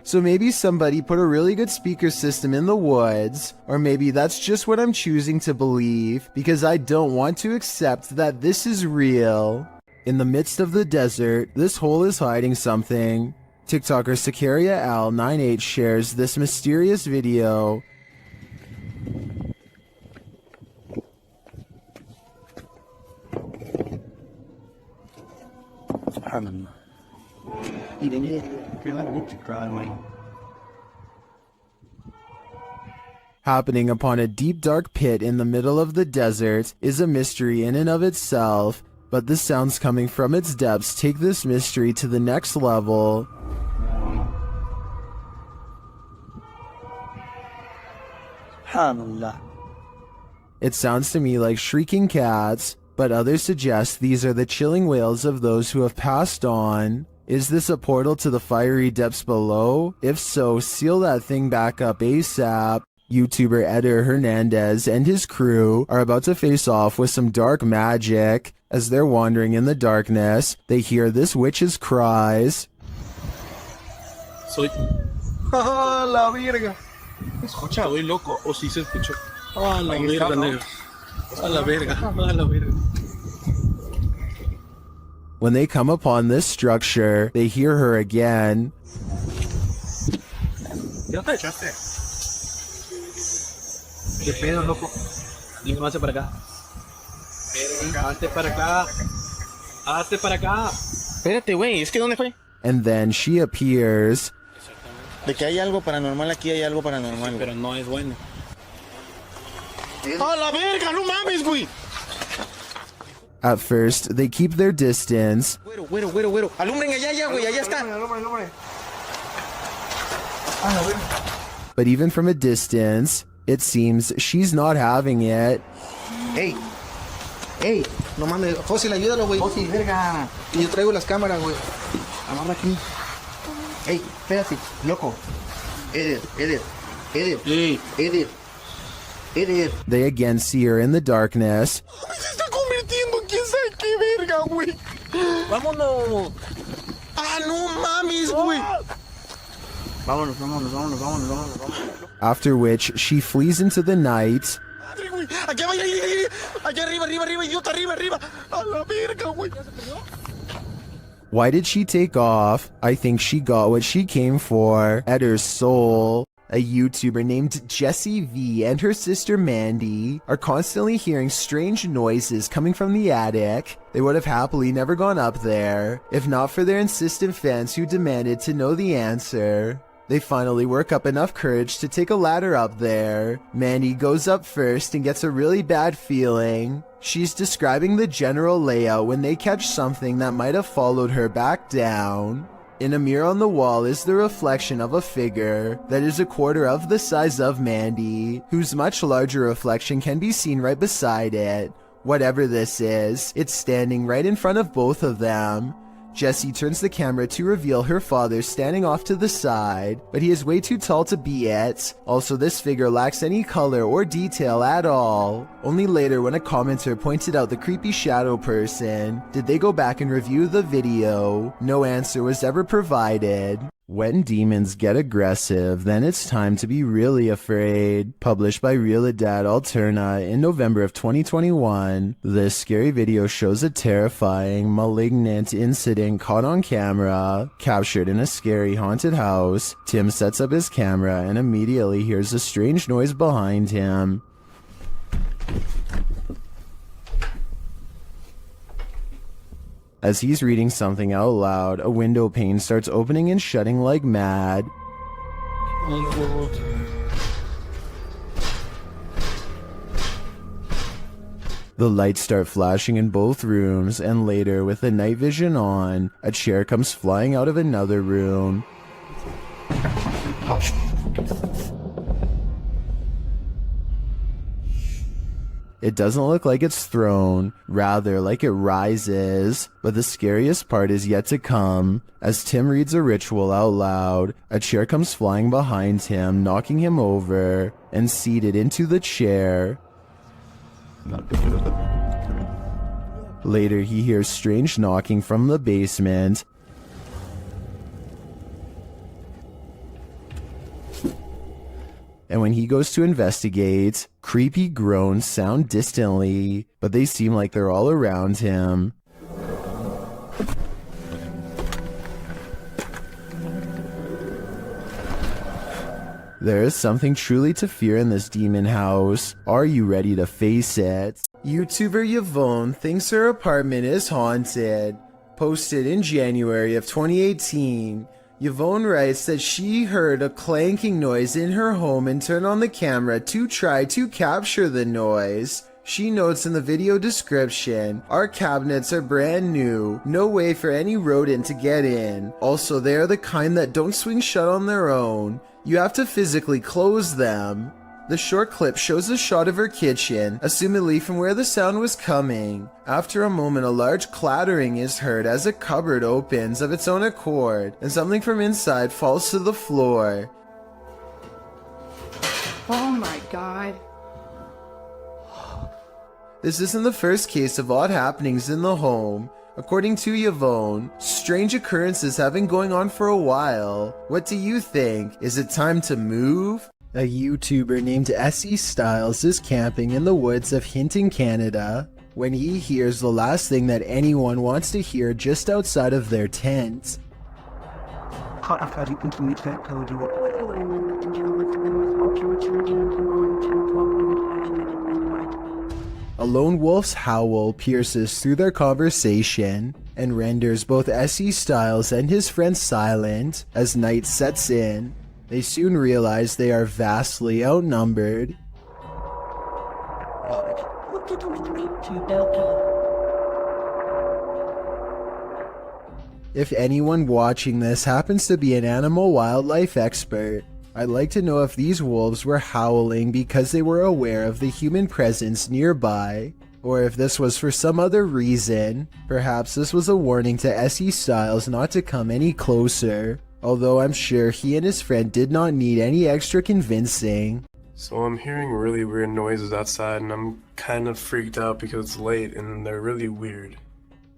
So maybe somebody put a really good speaker system in the woods, or maybe that's just what I'm choosing to believe, because I don't want to accept that this is real. In the midst of the desert, this hole is hiding something. TikToker Sicaria Al98 shares this mysterious video. Happening upon a deep dark pit in the middle of the desert is a mystery in and of itself, but the sounds coming from its depths take this mystery to the next level. It sounds to me like shrieking cats, but others suggest these are the chilling wails of those who have passed on. Is this a portal to the fiery depths below? If so, seal that thing back up ASAP. YouTuber Eder Hernandez and his crew are about to face off with some dark magic. As they're wandering in the darkness, they hear this witch's cries. Soy... ¡Ah, la verga! Estoy loco, o si se escuchó. ¡Ah, la verga, negro! ¡Ah, la verga! ¡Ah, la verga! When they come upon this structure, they hear her again. ¿Ya te echaste? ¿Qué pedo, loco? Dime más para acá. Hazte para acá. Hazte para acá. Espérate, güey, es que ¿dónde fue? And then she appears. De que hay algo paranormal aquí, hay algo paranormal. Sí, pero no es bueno. ¡A la verga! ¡No mames, güey! At first, they keep their distance. Güero. Alumbren allá, güey, allá está. But even from a distance, it seems she's not having it. Ey, no mames, Fósil, ayúdalo, güey. Fósil, verga. Y yo traigo las cámaras, güey. Amarra aquí. Ey, espérate, loco. Eder. They again see her in the darkness. ¿Quién sabe qué verga, güey? ¡Vámonos! ¡Ah, no mames, güey! Vámonos. After which, she flees into the night. Allá arriba, idiota, arriba. ¡A la verga, güey! Why did she take off? I think she got what she came for. Eder's soul. A YouTuber named Jessie V and her sister Mandy are constantly hearing strange noises coming from the attic. They would have happily never gone up there, if not for their insistent fans who demanded to know the answer. They finally work up enough courage to take a ladder up there. Mandy goes up first and gets a really bad feeling. She's describing the general layout when they catch something that might have followed her back down. In a mirror on the wall is the reflection of a figure that is a quarter of the size of Mandy, whose much larger reflection can be seen right beside it. Whatever this is, it's standing right in front of both of them. Jessie turns the camera to reveal her father standing off to the side, but he is way too tall to be it. Also, this figure lacks any color or detail at all. Only later, when a commenter pointed out the creepy shadow person, did they go back and review the video. No answer was ever provided. When demons get aggressive, then it's time to be really afraid. Published by Realidad Alterna in November of 2021, this scary video shows a terrifying, malignant incident caught on camera, captured in a scary haunted house. Tim sets up his camera and immediately hears a strange noise behind him. As he's reading something out loud, a window pane starts opening and shutting like mad. The lights start flashing in both rooms, and later, with the night vision on, a chair comes flying out of another room. It doesn't look like it's thrown, rather like it rises, but the scariest part is yet to come. As Tim reads a ritual out loud, a chair comes flying behind him, knocking him over, and seated into the chair. Later, he hears strange knocking from the basement. And when he goes to investigate, creepy groans sound distantly, but they seem like they're all around him. There is something truly to fear in this demon house. Are you ready to face it? YouTuber Yvonne thinks her apartment is haunted. Posted in January of 2018. Yvonne writes that she heard a clanking noise in her home and turned on the camera to try to capture the noise. She notes in the video description, "Our cabinets are brand new, no way for any rodent to get in. Also, they are the kind that don't swing shut on their own. You have to physically close them." The short clip shows a shot of her kitchen, assumedly from where the sound was coming. After a moment, a large clattering is heard as a cupboard opens of its own accord, and something from inside falls to the floor. Oh my god. This isn't the first case of odd happenings in the home. According to Yvonne, strange occurrences have been going on for a while. What do you think? Is it time to move? A YouTuber named S.E. Styles is camping in the woods of Hinton, Canada, when he hears the last thing that anyone wants to hear just outside of their tent. A lone wolf's howl pierces through their conversation and renders both S.E. Styles and his friend silent as night sets in. They soon realize they are vastly outnumbered. If anyone watching this happens to be an animal wildlife expert, I'd like to know if these wolves were howling because they were aware of the human presence nearby, or if this was for some other reason. Perhaps this was a warning to S.E. Styles not to come any closer. Although I'm sure he and his friend did not need any extra convincing. So I'm hearing really weird noises outside and I'm kind of freaked out because it's late and they're really weird.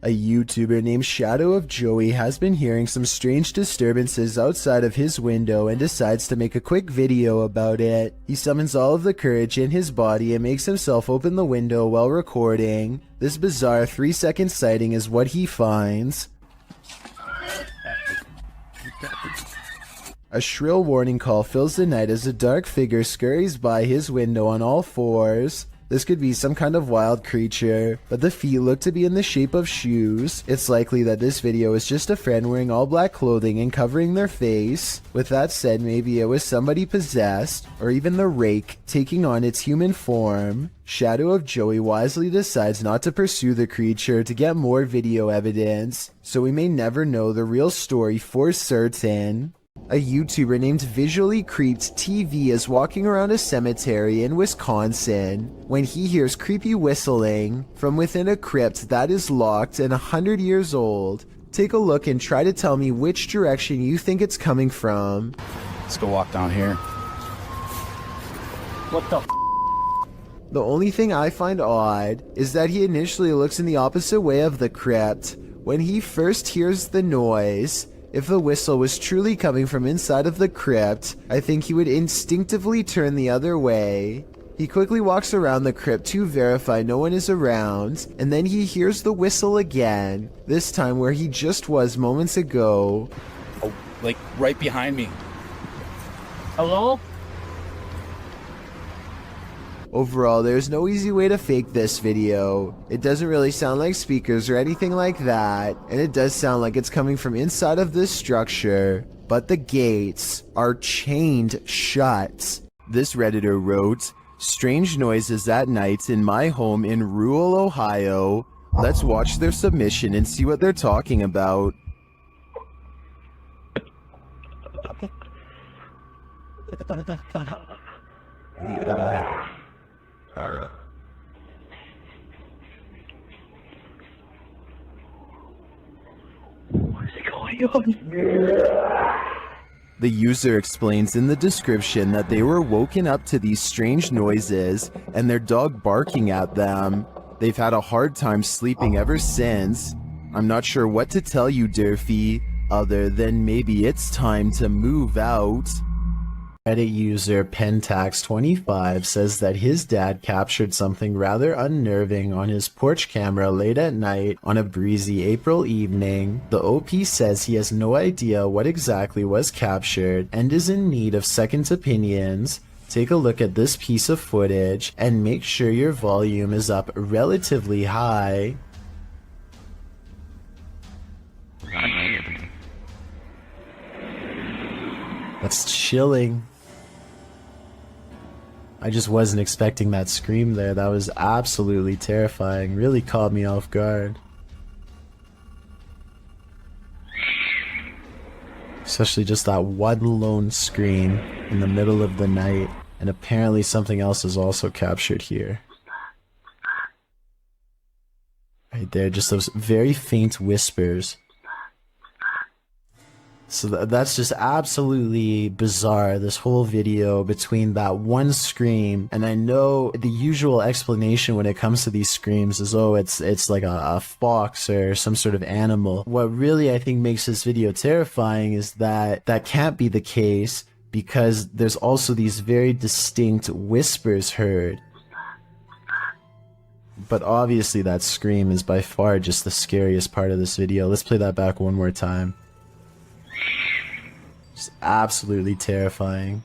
A YouTuber named Shadow of Joey has been hearing some strange disturbances outside of his window and decides to make a quick video about it. He summons all of the courage in his body and makes himself open the window while recording. This bizarre 3-second sighting is what he finds. A shrill warning call fills the night as a dark figure scurries by his window on all fours. This could be some kind of wild creature, but the feet look to be in the shape of shoes. It's likely that this video is just a friend wearing all black clothing and covering their face. With that said, maybe it was somebody possessed, or even the rake taking on its human form. Shadow of Joey wisely decides not to pursue the creature to get more video evidence, so we may never know the real story for certain. A YouTuber named Visually Creeped TV is walking around a cemetery in Wisconsin when he hears creepy whistling from within a crypt that is locked and 100 years old. Take a look and try to tell me which direction you think it's coming from. Let's go walk down here. What the The only thing I find odd is that he initially looks in the opposite way of the crypt when he first hears the noise. If the whistle was truly coming from inside of the crypt, I think he would instinctively turn the other way. He quickly walks around the crypt to verify no one is around, and then he hears the whistle again, this time where he just was moments ago. Oh, like right behind me. Hello? Overall, there's no easy way to fake this video. It doesn't really sound like speakers or anything like that, and it does sound like it's coming from inside of this structure, but the gates are chained shut. This Redditor wrote, "Strange noises at night in my home in rural Ohio." Let's watch their submission and see what they're talking about. The user explains in the description that they were woken up to these strange noises and their dog barking at them. They've had a hard time sleeping ever since. I'm not sure what to tell you, Durfee, other than maybe it's time to move out. Reddit user Pentax25 says that his dad captured something rather unnerving on his porch camera late at night on a breezy April evening. The OP says he has no idea what exactly was captured and is in need of second opinions. Take a look at this piece of footage and make sure your volume is up relatively high. That's chilling. I just wasn't expecting that scream there. That was absolutely terrifying. Really caught me off guard. Especially just that one lone scream in the middle of the night. And apparently something else is also captured here. Right there, just those very faint whispers. So that's just absolutely bizarre, this whole video between that one scream, and I know the usual explanation when it comes to these screams is, oh, it's like a fox or some sort of animal. What really I think makes this video terrifying is that that can't be the case, because there's also these very distinct whispers heard. But obviously that scream is by far just the scariest part of this video. Let's play that back one more time. Just absolutely terrifying.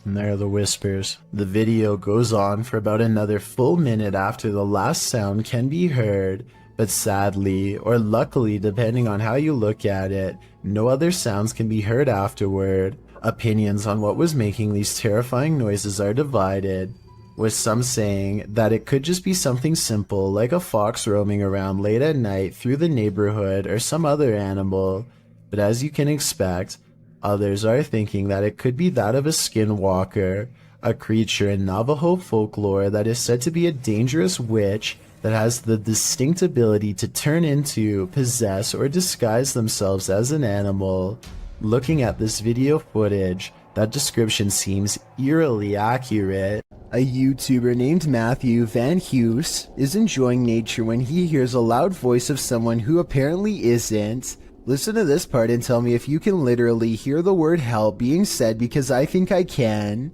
And there are the whispers. The video goes on for about another full minute after the last sound can be heard, but sadly, or luckily depending on how you look at it, no other sounds can be heard afterward. Opinions on what was making these terrifying noises are divided, with some saying that it could just be something simple like a fox roaming around late at night through the neighborhood or some other animal. But as you can expect, others are thinking that it could be that of a skinwalker, a creature in Navajo folklore that is said to be a dangerous witch that has the distinct ability to turn into, possess, or disguise themselves as an animal. Looking at this video footage, that description seems eerily accurate. A YouTuber named Matthew Van Hughes is enjoying nature when he hears a loud voice of someone who apparently isn't. Listen to this part and tell me if you can literally hear the word help being said, because I think I can.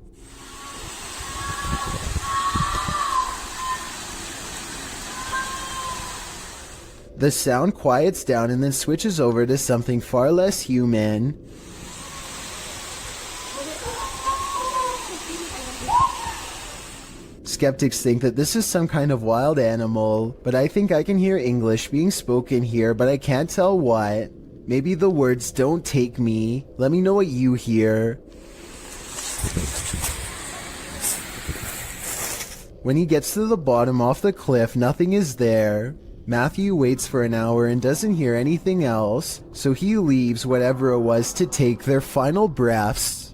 The sound quiets down and then switches over to something far less human. skeptics think that this is some kind of wild animal, but I think I can hear English being spoken here, but I can't tell what. Maybe the words "don't take me." Let me know what you hear. When he gets to the bottom off the cliff, nothing is there. Matthew waits for an hour and doesn't hear anything else, so he leaves whatever it was to take their final breaths.